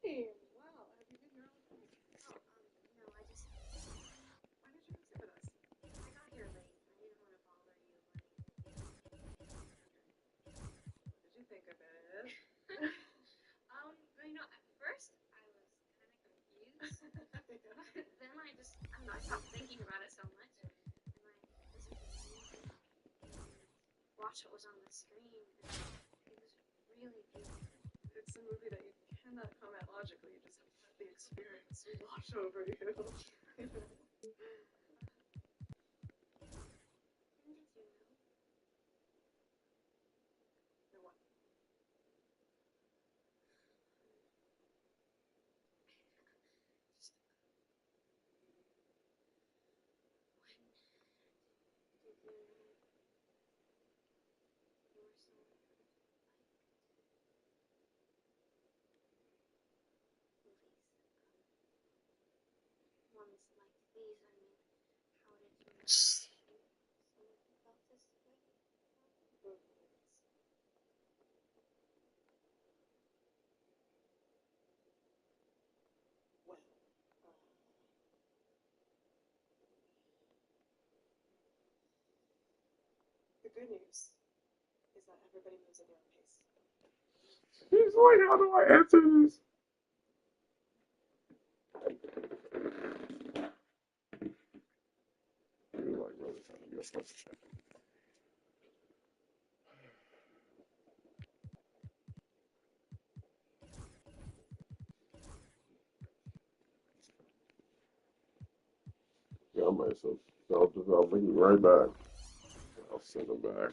Hey, wow. Have you been here all day? Oh, no, I just... Why did you come sit with us? I got here late. I didn't want to bother you. What did you think of it? At first, I was kind of confused. Then I just, I don't know, I stopped thinking about it so much. And I listened to the music and watched what was on the screen. And it was really beautiful. It's a movie that you cannot come at logically. You just have to let the experience wash over you. Didn't you know? Know what? Just when did you know you were someone I liked? Movies. Ones like these, I mean, how did you know someone who felt this way? Movies. Well, the good news is that everybody moves at their own pace. She's like, how do I answer this? Yeah, I might as well bring you right back. I'll send him back.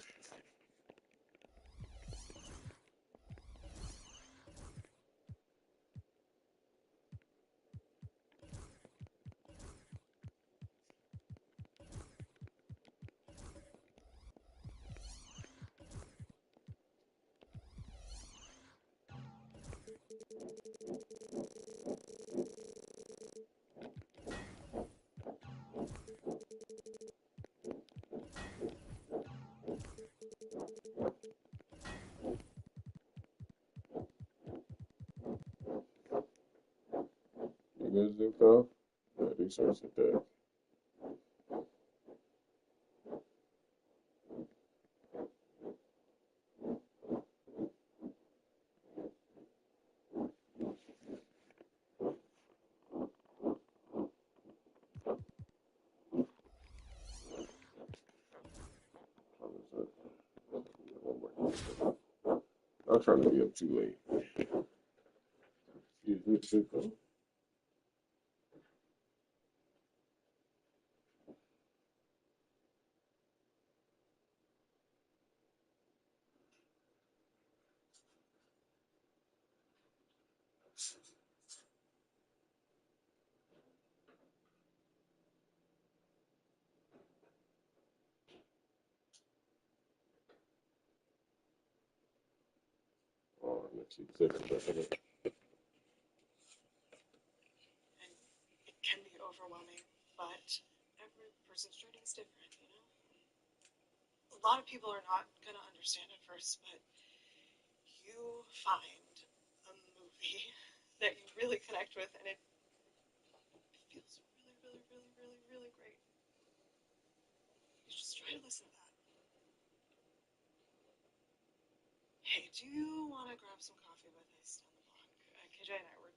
You guys do, Kyle? Yeah, I do starts at that. I'm trying to be up too late. Excuse me, Chico. Oh, let's see, 6 seconds. And it can be overwhelming, but every person's journey is different, you know? A lot of people are not going to understand at first, but you find a movie that you really connect with, and it feels really, really, really, really, really great. You just try to listen to that. Hey, do you want to grab some coffee with us down the block? KJ and I were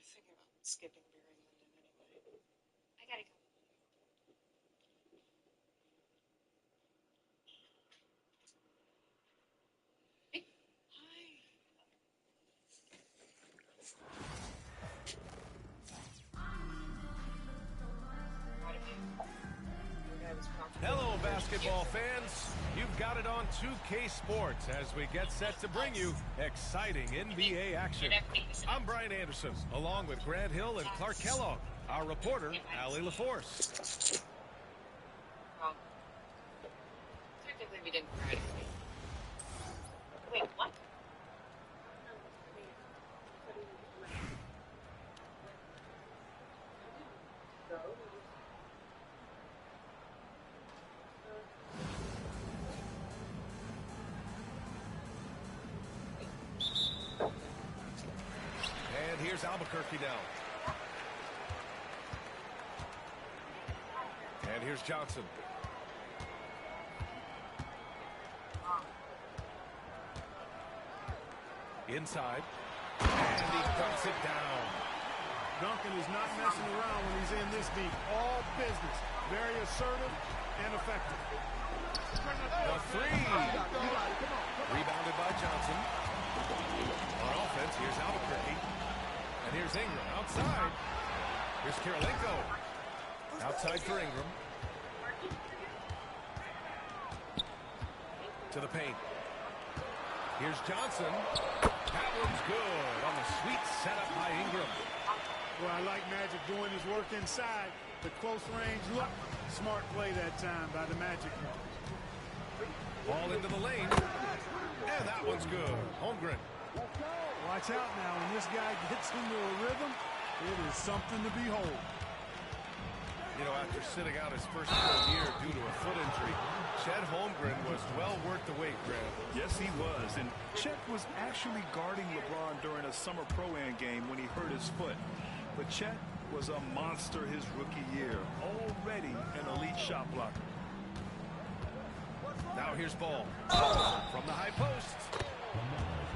thinking about skipping beer in London anyway. I gotta go. Hi. Hello, basketball fans. You've got it on 2K Sports as we get set to bring you exciting NBA action. I'm Brian Anderson, along with Grant Hill and Clark Kellogg, our reporter, Allie LaForce. Well, technically we didn't graduate. Wait, what? And here's Albuquerque now. And here's Johnson. Inside. And he dumps it down. Duncan is not messing around when he's in this deep. All business. Very assertive and effective. The three. Rebounded by Johnson. On offense, here's Albuquerque. And here's Ingram outside. Here's Karolinko. Outside for Ingram. To the paint. Here's Johnson. That one's good on the sweet setup by Ingram. Well, I like Magic doing his work inside. The close range look. Smart play that time by the Magic. Ball into the lane. And that one's good. Holmgren. Watch out now. When this guy gets into a rhythm, it is something to behold. You know, after sitting out his first full year due to a foot injury, Chet Holmgren was well worth the wait, Grant. Yes, he was. And Chet was actually guarding LeBron during a summer pro-am game when he hurt his foot. But Chet was a monster his rookie year. Already an elite shot blocker. Now here's Ball. From the high post.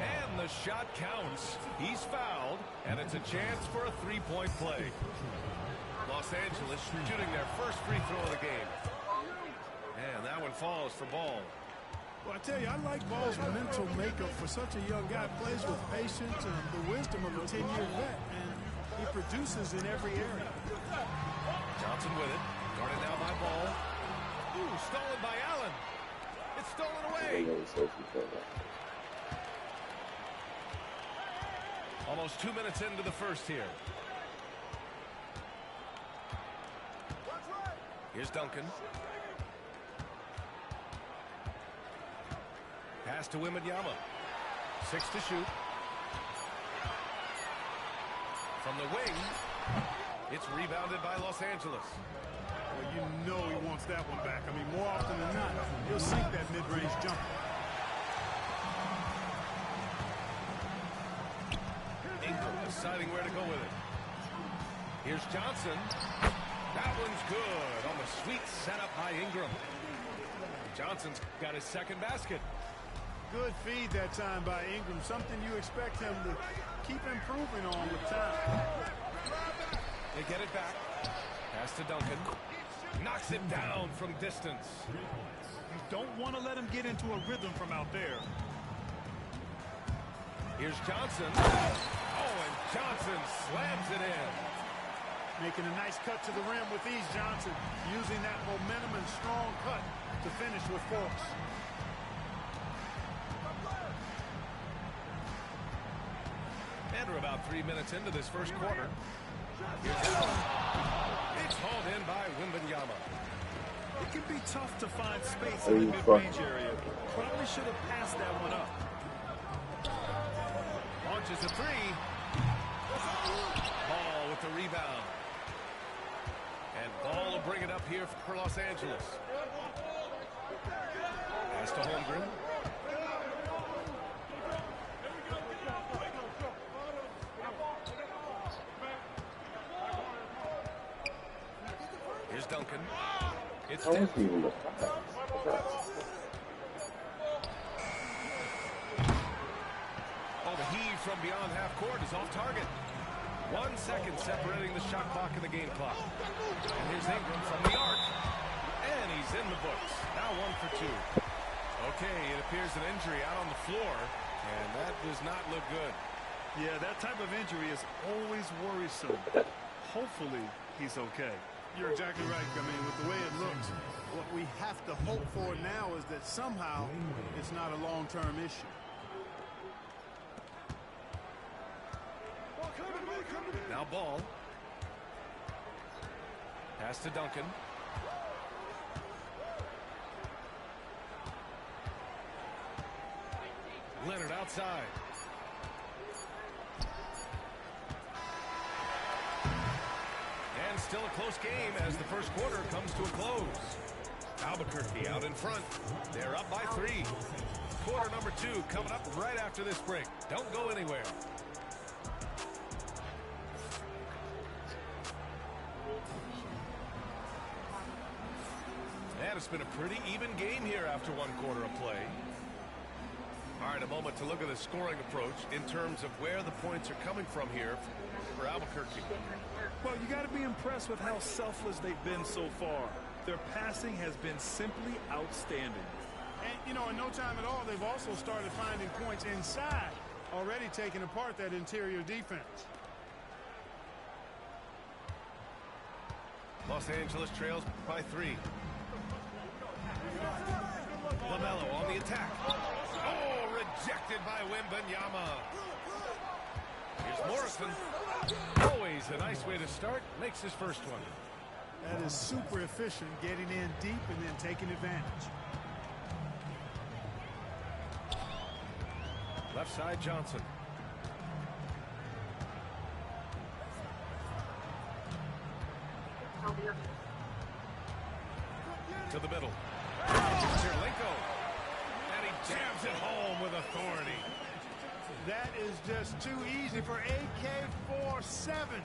And the shot counts. He's fouled, and it's a chance for a three-point play. Los Angeles shooting their first free throw of the game. And one falls for Ball. Well, I tell you, I like Ball's mental makeup for such a young guy. Plays with patience and the wisdom of a 10-year vet, and he produces in every area. Johnson with it. Guarded now by Ball. Ooh, stolen by Allen. It's stolen away. Almost 2 minutes into the first here. Here's Duncan. Pass to Wembanyama. 6 to shoot. From the wing, it's rebounded by Los Angeles. Well, you know he wants that one back. I mean, more often than not, he'll sink that mid-range jumper. Ingram deciding where to go with it. Here's Johnson. That one's good on the sweet setup by Ingram. Johnson's got his second basket. Good feed that time by Ingram. Something you expect him to keep improving on with time. They get it back. Pass to Duncan. Knocks it down from distance. You don't want to let him get into a rhythm from out there. Here's Johnson. Oh, and Johnson slams it in. Making a nice cut to the rim with ease, Johnson. Using that momentum and strong cut to finish with force. And we're about 3 minutes into this first quarter. Here's Allen. It's hauled in by Wembanyama. It can be tough to find space in the mid-range area. Probably should have passed that one up. Launches a three. Ball with the rebound. And Ball will bring it up here for Los Angeles. Pass to Holmgren. Here's Duncan. It's tipped. Oh, the heave from beyond half court is off target. 1 second separating the shot clock and the game clock. And here's Ingram from the arc. And he's in the books. Now 1 for 2. Okay, it appears an injury out on the floor. And that does not look good. Yeah, that type of injury is always worrisome. Hopefully, he's okay. You're exactly right. I mean, with the way it looks, what we have to hope for now is that somehow it's not a long-term issue. Now Ball. Pass to Duncan. Leonard outside. And still a close game as the first quarter comes to a close. Albuquerque out in front. They're up by 3. Quarter number 2 coming up right after this break. Don't go anywhere. And it's been a pretty even game here after 1 quarter of play. All right, a moment to look at the scoring approach in terms of where the points are coming from here for Albuquerque. Well, you got to be impressed with how selfless they've been so far. Their passing has been simply outstanding. And, you know, in no time at all, they've also started finding points inside, already taking apart that interior defense. Los Angeles trails by 3. LaMelo on the attack. Oh, rejected by Wembanyama. Here's Morrison. Always a nice way to start. Makes his first one. That is super efficient, getting in deep and then taking advantage. Left side, Johnson. To the middle. Kirilenko. And he jams it home with authority. That is just too easy for AK-47.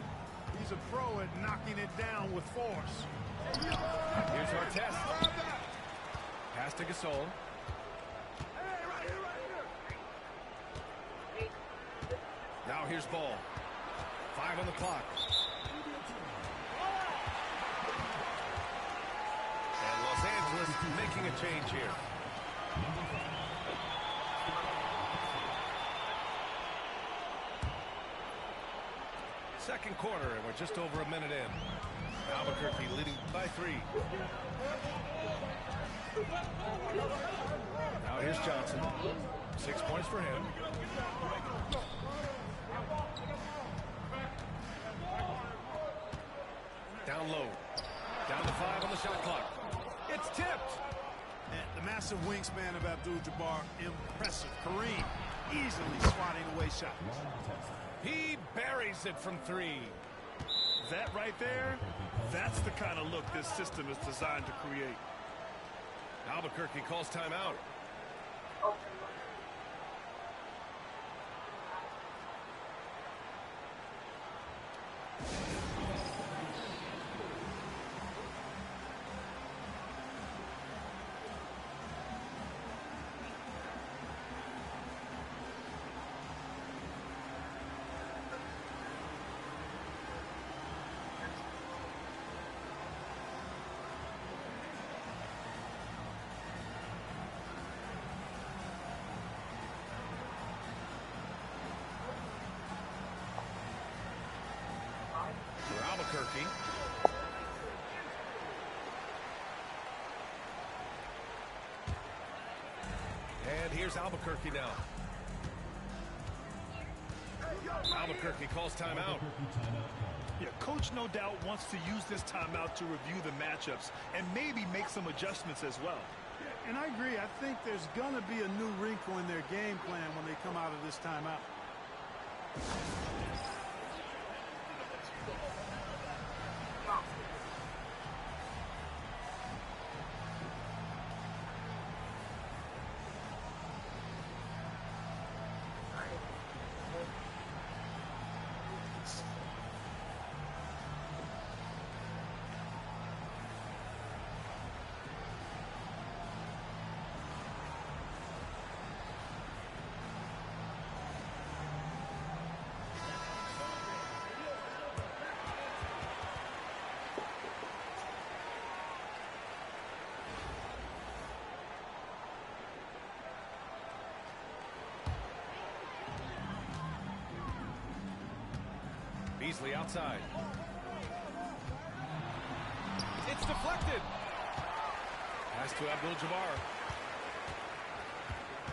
He's a pro at knocking it down with force. Here's Artest. Pass to Gasol. Now here's Ball. 5 on the clock. And Los Angeles making a change here. Second quarter, and we're just over a minute in. Albuquerque leading by 3. Now here's Johnson. 6 points for him. Down low. Down to 5 on the shot clock. It's tipped. And the massive wingspan of Abdul-Jabbar, impressive. Kareem easily swatting away shots. He buries it from 3. That right there, that's the kind of look this system is designed to create. Albuquerque calls timeout. Albuquerque. And here's Albuquerque now. Albuquerque calls timeout. Yeah, coach no doubt wants to use this timeout to review the matchups and maybe make some adjustments as well. And I agree. I think there's going to be a new wrinkle in their game plan when they come out of this timeout. Beasley outside. It's deflected. Pass to Abdul-Jabbar.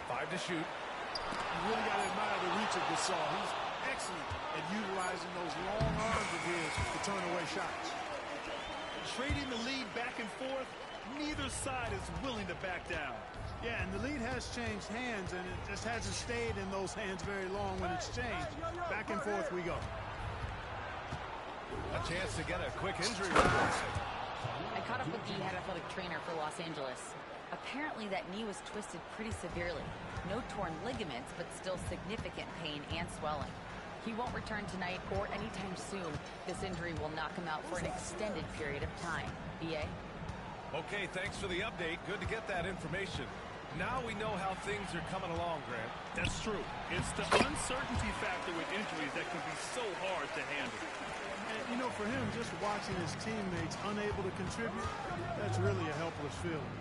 5 to shoot. You really got to admire the reach of Gasol. He's excellent at utilizing those long arms of his to turn away shots. Trading the lead back and forth, neither side is willing to back down. Yeah, and the lead has changed hands, and it just hasn't stayed in those hands very long when it's changed. Back and forth we go. A chance to get a quick injury report. I caught up with the head athletic trainer for Los Angeles. Apparently that knee was twisted pretty severely. No torn ligaments, but still significant pain and swelling. He won't return tonight or anytime soon. This injury will knock him out for an extended period of time. BA? Okay, thanks for the update. Good to get that information. Now we know how things are coming along, Grant. That's true. It's the uncertainty factor with injuries that can be so hard to handle. And, you know, for him, just watching his teammates unable to contribute, that's really a helpless feeling.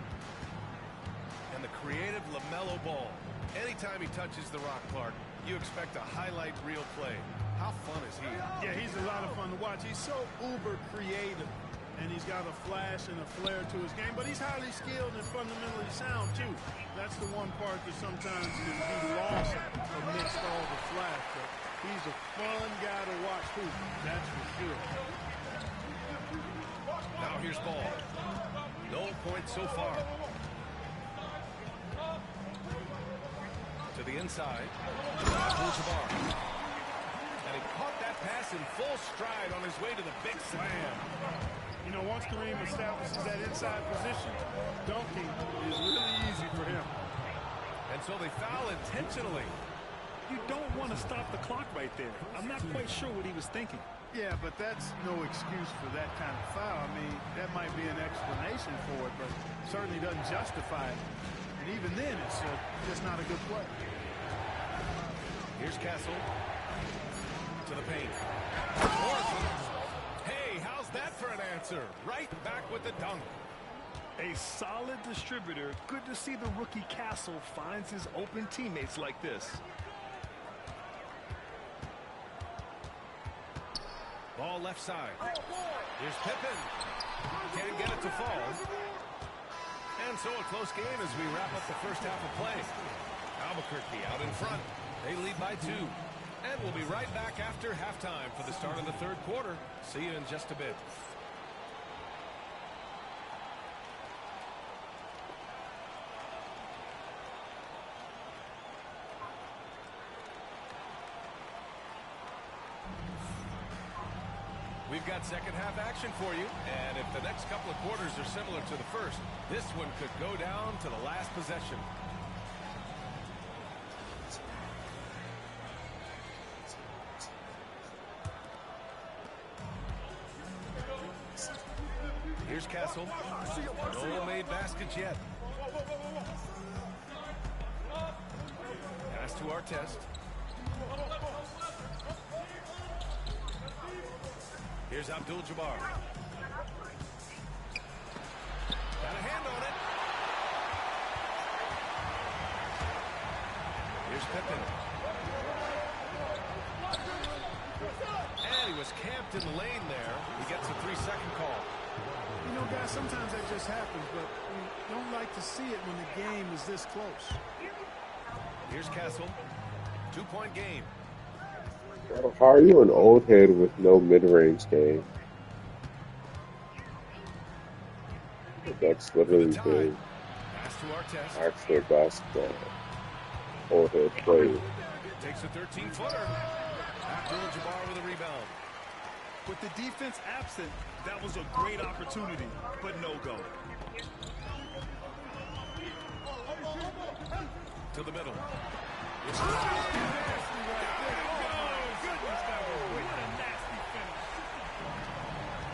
And the creative LaMelo Ball. Anytime he touches the rock, Clark, you expect a highlight reel play. How fun is he? Yeah, he's a lot of fun to watch. He's so uber creative, and he's got a flash and a flair to his game, but he's highly skilled and fundamentally sound, too. That's the one part that sometimes can be lost amidst all the flash, but he's a fun guy to watch, too. That's for sure. Now here's Ball. No points so far. To the inside. Abdul-Jabbar. And he caught that pass in full stride on his way to the big slam. You know, once Kareem establishes that inside position, dunking is really easy for him. And so they foul intentionally. You don't want to stop the clock right there. I'm not quite sure what he was thinking. Yeah, but that's no excuse for that kind of foul. I mean, that might be an explanation for it, but certainly doesn't justify it. And even then, it's just not a good play. Here's Castle. To the paint. Hey, how's that for an answer? Right back with the dunk. A solid distributor. Good to see the rookie Castle finds his open teammates like this. Ball left side. Here's Pippen. Can't get it to fall. And so a close game as we wrap up the first half of play. Albuquerque out in front. They lead by 2. And we'll be right back after halftime for the start of the third quarter. See you in just a bit. We've got second half action for you, and if the next couple of quarters are similar to the first, this one could go down to the last possession. Here's Castle. No made baskets yet. Pass to Artest. Here's Abdul-Jabbar. Got a hand on it. Here's Pippen. And he was camped in the lane there. He gets a 3-second call. You know, guys, sometimes that just happens, but we don't like to see it when the game is this close. Here's Castle. 2-point game. How are you an old head with no mid-range game? That's literally the actual basketball old head play. Takes a 13-footer. Abdul-Jabbar with a rebound. With the defense absent, that was a great opportunity, but no go. To the middle.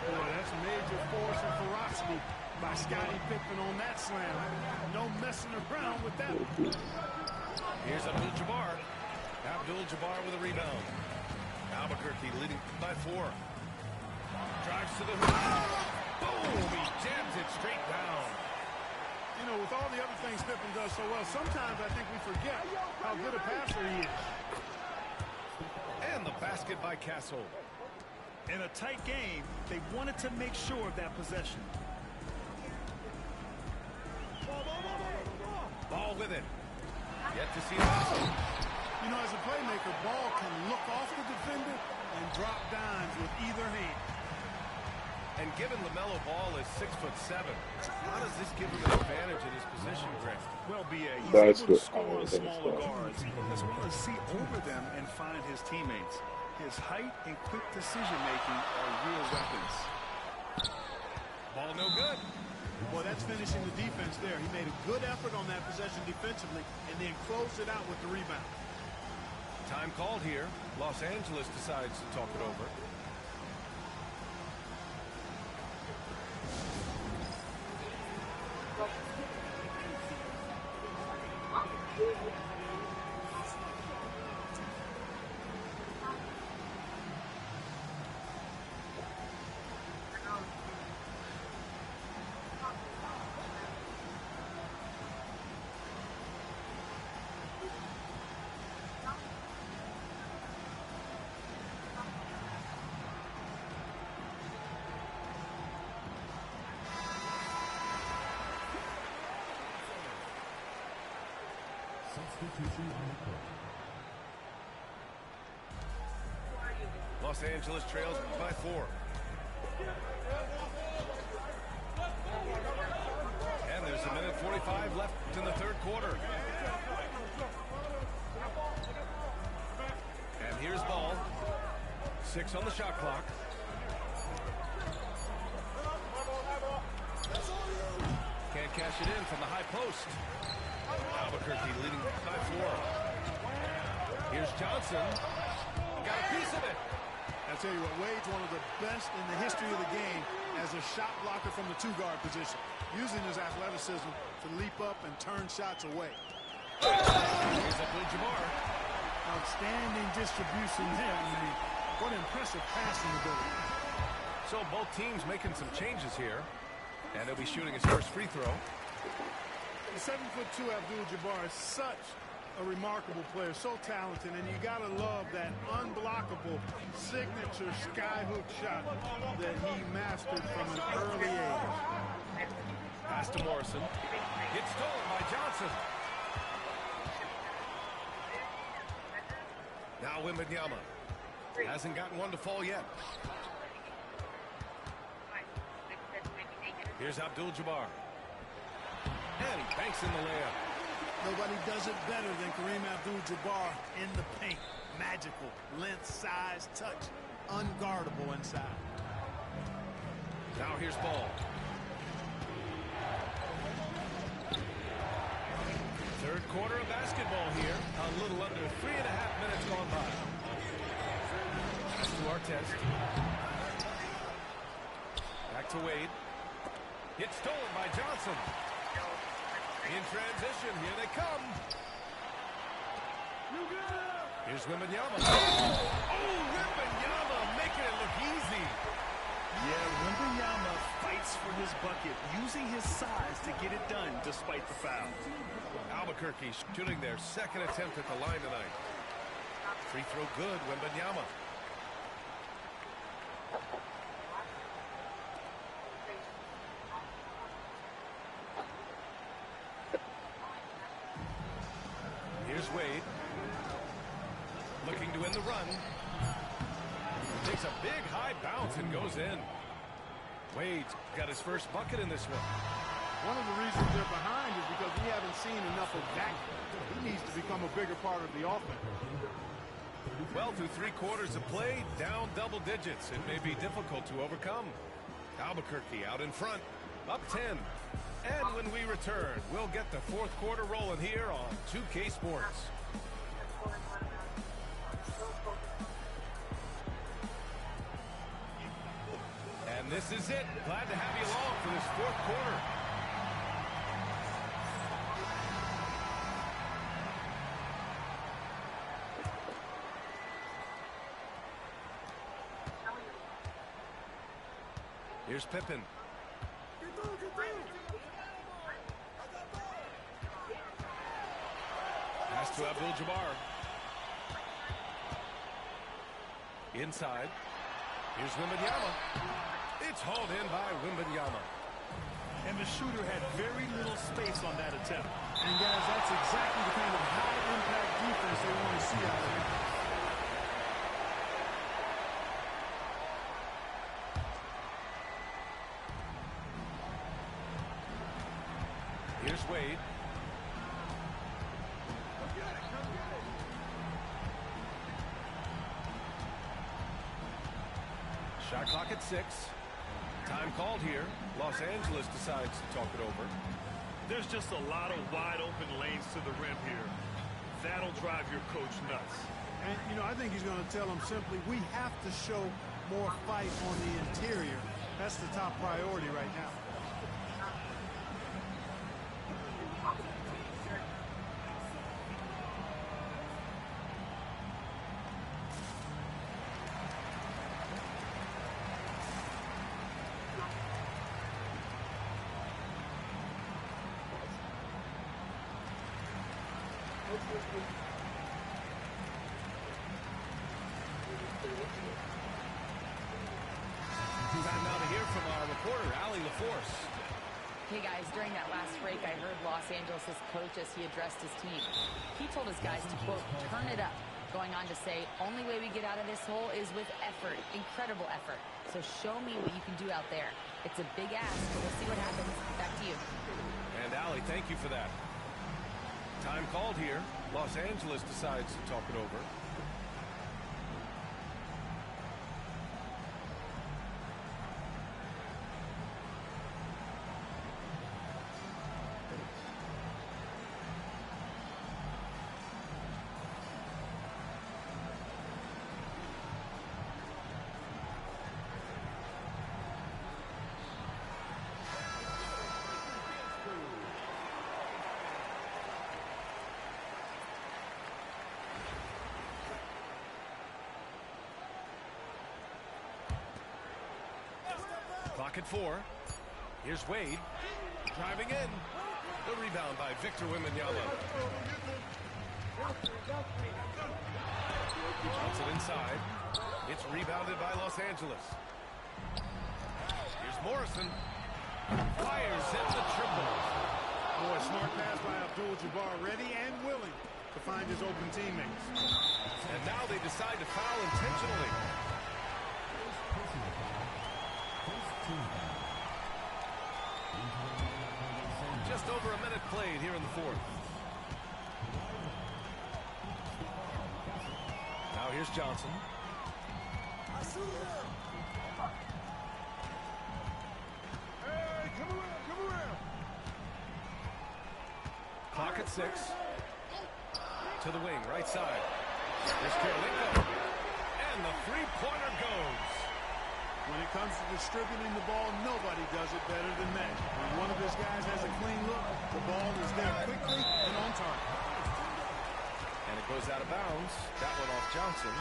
Boy, that's major force and ferocity by Scottie Pippen on that slam. No messing around with that. Here's Abdul-Jabbar. Abdul-Jabbar with a rebound. Albuquerque leading by 4. Drives to the hoop. Boom! He jams it straight down. You know, with all the other things Pippen does so well, sometimes I think we forget how good a passer he is. And the basket by Castle. In a tight game, they wanted to make sure of that possession. Ball with it. Yet to see it. You know, as a playmaker, Ball can look off the defender and drop dimes with either hand. And given LaMelo Ball is 6'7", how does this give him an advantage in his position, Grant? Well, B.A., he's That's able to what score on I smaller understand. guards, as well as see over them and find his teammates. His height and quick decision-making are real weapons. Ball no good. Well, that's finishing the defense there. He made a good effort on that possession defensively and then closed it out with the rebound. Time called here. Los Angeles decides to talk it over. Los Angeles trails by 4. And there's a minute 45 left in the third quarter. And here's Ball. 6 on the shot clock. Can't cash it in from the high post. Albuquerque leading by 4. Here's Johnson. Got a piece of it. I tell you what, Wade's one of the best in the history of the game as a shot blocker from the 2-guard position, using his athleticism to leap up and turn shots away. Here's Abdul-Jabbar. Outstanding distribution there, man. What impressive passing ability. So both teams making some changes here. And he'll be shooting his first free throw. The 7'2" Abdul-Jabbar is such a remarkable player, so talented, and you gotta love that unblockable signature skyhook shot that he mastered from an early age. Pass to Morrison. It's stolen by Johnson. Now Wembanyama. Hasn't gotten one to fall yet. Here's Abdul-Jabbar. And he banks in the layup. Nobody does it better than Kareem Abdul-Jabbar in the paint. Magical. Length, size, touch. Unguardable inside. Now here's Ball. Third quarter of basketball here. A little under 3.5 minutes gone by. Pass to Artest. Back to Wade. It's stolen by Johnson. In transition, here they come. Here's Wembanyama. Oh, Wembanyama making it look easy. Yeah, Wembanyama fights for his bucket, using his size to get it done despite the foul. Albuquerque shooting their second attempt at the line tonight. Free throw good, Wembanyama. Here's Wade. Looking to win the run. Takes a big high bounce and goes in. Wade's got his first bucket in this one. One of the reasons they're behind is because we haven't seen enough of that. He needs to become a bigger part of the offense. Well, through 3 quarters of play, down double digits. It may be difficult to overcome. Albuquerque out in front, up 10. And when we return, we'll get the fourth quarter rolling here on 2K Sports. And this is it. Glad to have you along for this fourth quarter. Here's Pippen. Pass to Abdul-Jabbar. Inside. Here's Wembanyama. It's hauled in by Wembanyama. And the shooter had very little space on that attempt. And guys, that's exactly the kind of high-impact defense they want to see out of here. Here's Wade. Shot clock at 6. Time called here. Los Angeles decides to talk it over. There's just a lot of wide open lanes to the rim here. That'll drive your coach nuts. And, you know, I think he's going to tell them simply, we have to show more fight on the interior. That's the top priority right now. Time now to hear from our reporter, Allie LaForce. Hey guys, during that last break, I heard Los Angeles' coach as he addressed his team. He told his guys to, quote, turn it up, going on to say, only way we get out of this hole is with effort, incredible effort. So show me what you can do out there. It's a big ask, but we'll see what happens. Back to you. And Allie, thank you for that. Time called here. Los Angeles decides to talk it over. Clock at 4. Here's Wade. Driving in. The rebound by Victor Wembanyama. Johnson inside. It's rebounded by Los Angeles. Here's Morrison. Fires in the triple. Boy, smart pass by Abdul-Jabbar, ready and willing to find his open teammates. And now they decide to foul intentionally. Just over a minute played here in the fourth. Now here's Johnson. Hey, come around. Clock at 6. To the wing, right side. There's Karolinko. And the three-pointer goes. When it comes to distributing the ball, nobody does it better than that. When one of his guys has a clean look, the ball is there quickly and on target. And it goes out of bounds. That one off Johnson.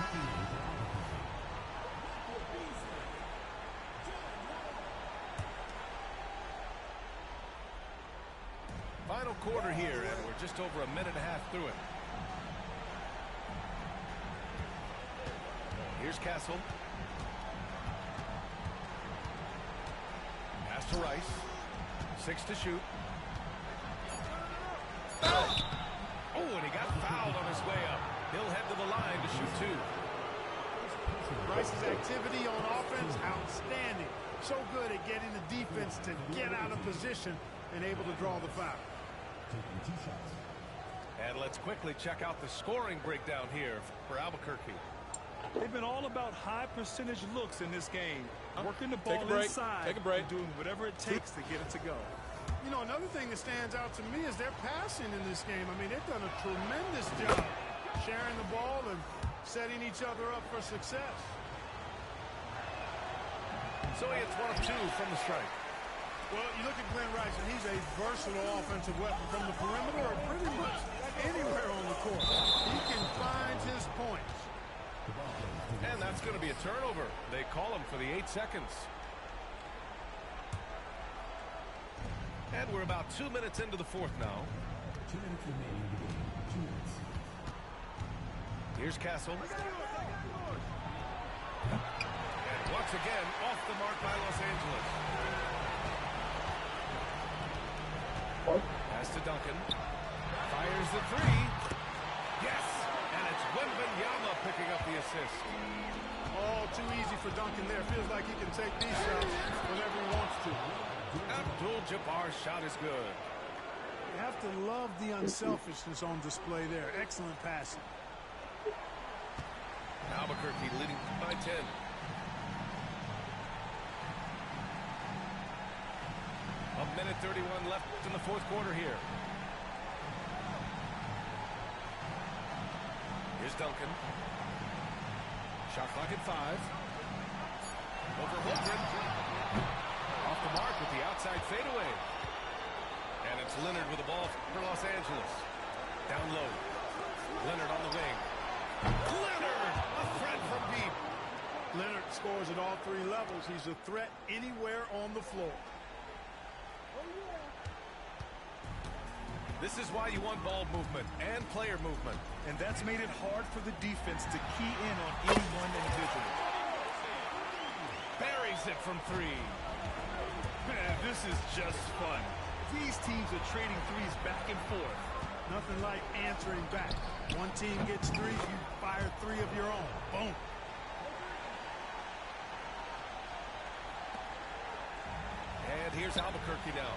Final quarter here, and we're just over a minute and a half through it. Here's Castle. Pass to Rice. 6 to shoot. Oh, and he got fouled on his way up. He'll head to the line to shoot 2. Rice's activity on offense, outstanding. So good at getting the defense to get out of position and able to draw the foul. And let's quickly check out the scoring breakdown here for Albuquerque. They've been all about high percentage looks in this game. Working the ball inside. Take a break. And doing whatever it takes to get it to go. You know, another thing that stands out to me is their passing in this game. I mean, they've done a tremendous job sharing the ball and setting each other up for success. So he hits 1 of 2 from the strike. Well, you look at Glenn Rice, and he's a versatile offensive weapon from the perimeter or pretty much anywhere on the court. He can find his points. And that's going to be a turnover. They call him for the 8 seconds. And we're about 2 minutes into the fourth now. 2 minutes remaining. 2 minutes. Here's Castle. And once again, off the mark by Los Angeles. Pass to Duncan. Fires the 3. Yes! And it's Wembanyama picking up the assist. Oh, too easy for Duncan there. Feels like he can take these shots whenever he wants to. Abdul-Jabbar's shot is good. You have to love the unselfishness on display there. Excellent passing. Albuquerque leading by 10. A minute 31 left in the fourth quarter here. Here's Duncan. Shot clock at 5. Over Holmgren. Off the mark with the outside fadeaway. And it's Leonard with the ball for Los Angeles. Down low. Leonard on the wing. Leonard! A threat from deep. Leonard scores at all 3 levels. He's a threat anywhere on the floor. This is why you want ball movement and player movement. And that's made it hard for the defense to key in on any one individual. Buries it from 3. Man, this is just fun. These teams are trading threes back and forth. Nothing like answering back. One team gets 3, you fire 3 of your own. Boom. And here's Albuquerque now.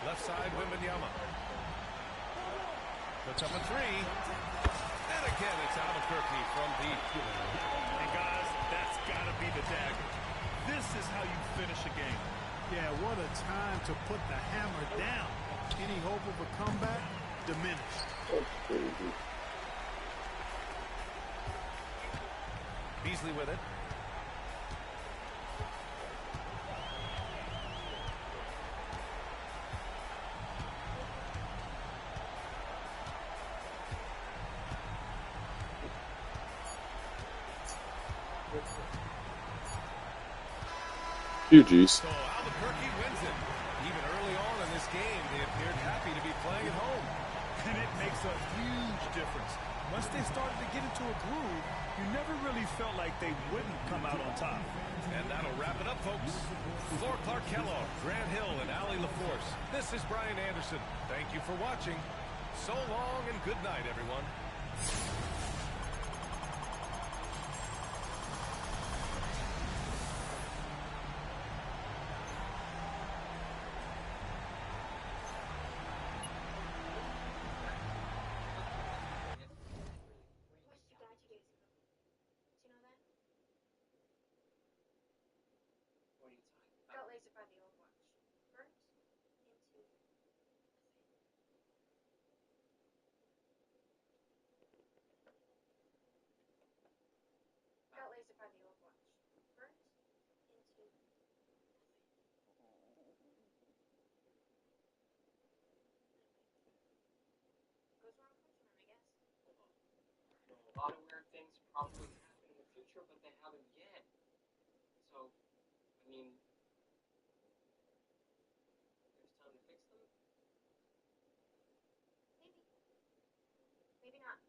Left side, Wembanyama. Puts up a 3. And again, it's Albuquerque from deep. And guys, that's got to be the dagger. This is how you finish a game. Yeah, what a time to put the hammer down. Any hope of a comeback diminished. Beasley with it. GG's. So Albuquerque wins it. Even early on in this game, they appeared happy to be playing at home. And it makes a huge difference. Once they started to get into a groove, you never really felt like they wouldn't come out on top. And that'll wrap it up, folks. For Clark Kellogg, Grant Hill, and Allie LaForce, this is Brian Anderson. Thank you for watching. So long and good night, everyone. Watched you die 2 days ago. Do you know that? What are you talking about? Got lasered by the old watch. Burnt into nothing. Got lasered by the old watch. Burnt into nothing. Goes wrong comes wrong, I guess. A lot of weird things probably happen in the future, but they haven't yet. So, I mean, there's time to fix them. Maybe. Maybe not.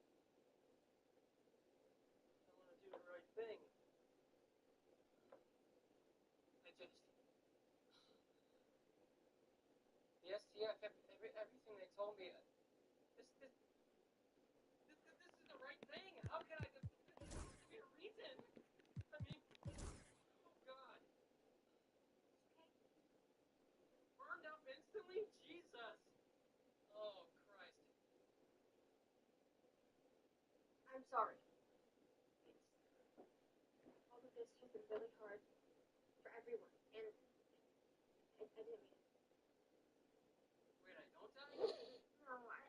I want to do the right thing. I just... The STF, everything they told me, this is the right thing. How can I just... There has to be a reason. I mean, oh God. Burned up instantly? Jesus. Oh, Christ. I'm sorry. All of this has been really hard for everyone, and I didn't mean it. Wait, I don't die? No, I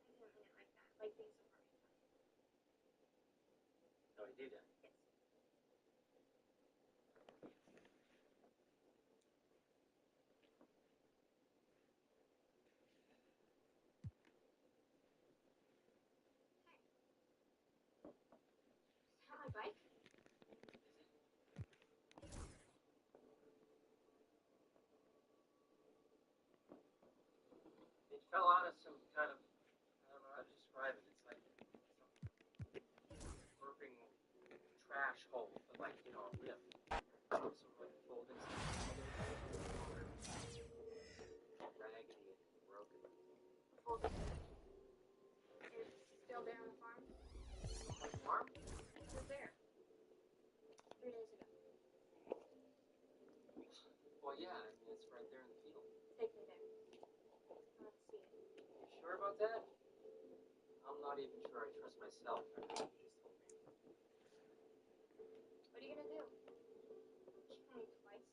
didn't mean it like that. Like being so hard. No, I did. Yes. Is that my bike? It fell out of some kind of, I don't know how to describe it. It's like some burping trash hole, but like, you know, a rip. Some like folding stuff. Raggedy and broken. It's still there on the farm? Farm? It was there 3 days ago. Well, yeah, I mean, it's right there in the field. Take me there. I want to see it. You sure about that? I'm not even sure I trust myself. I mean, you just told me. What are you gonna do? Kill me twice?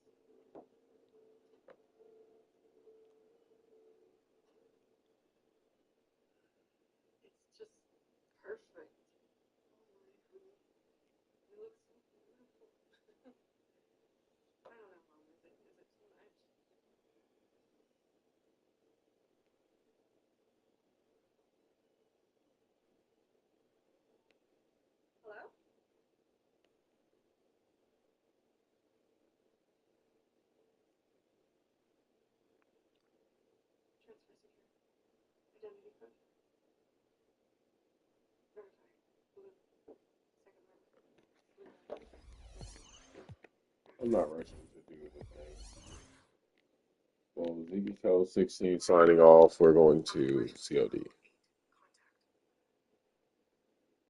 It's just perfect. Oh my, honey. You look so beautiful. I don't know, Mom. Is it too much? Hello? Transfer secure. Identity code. Verify. Blue. Second row. Blue. I'm not rushing to do the thing. Well, Ziggy Code 16 signing off. We're going to COD.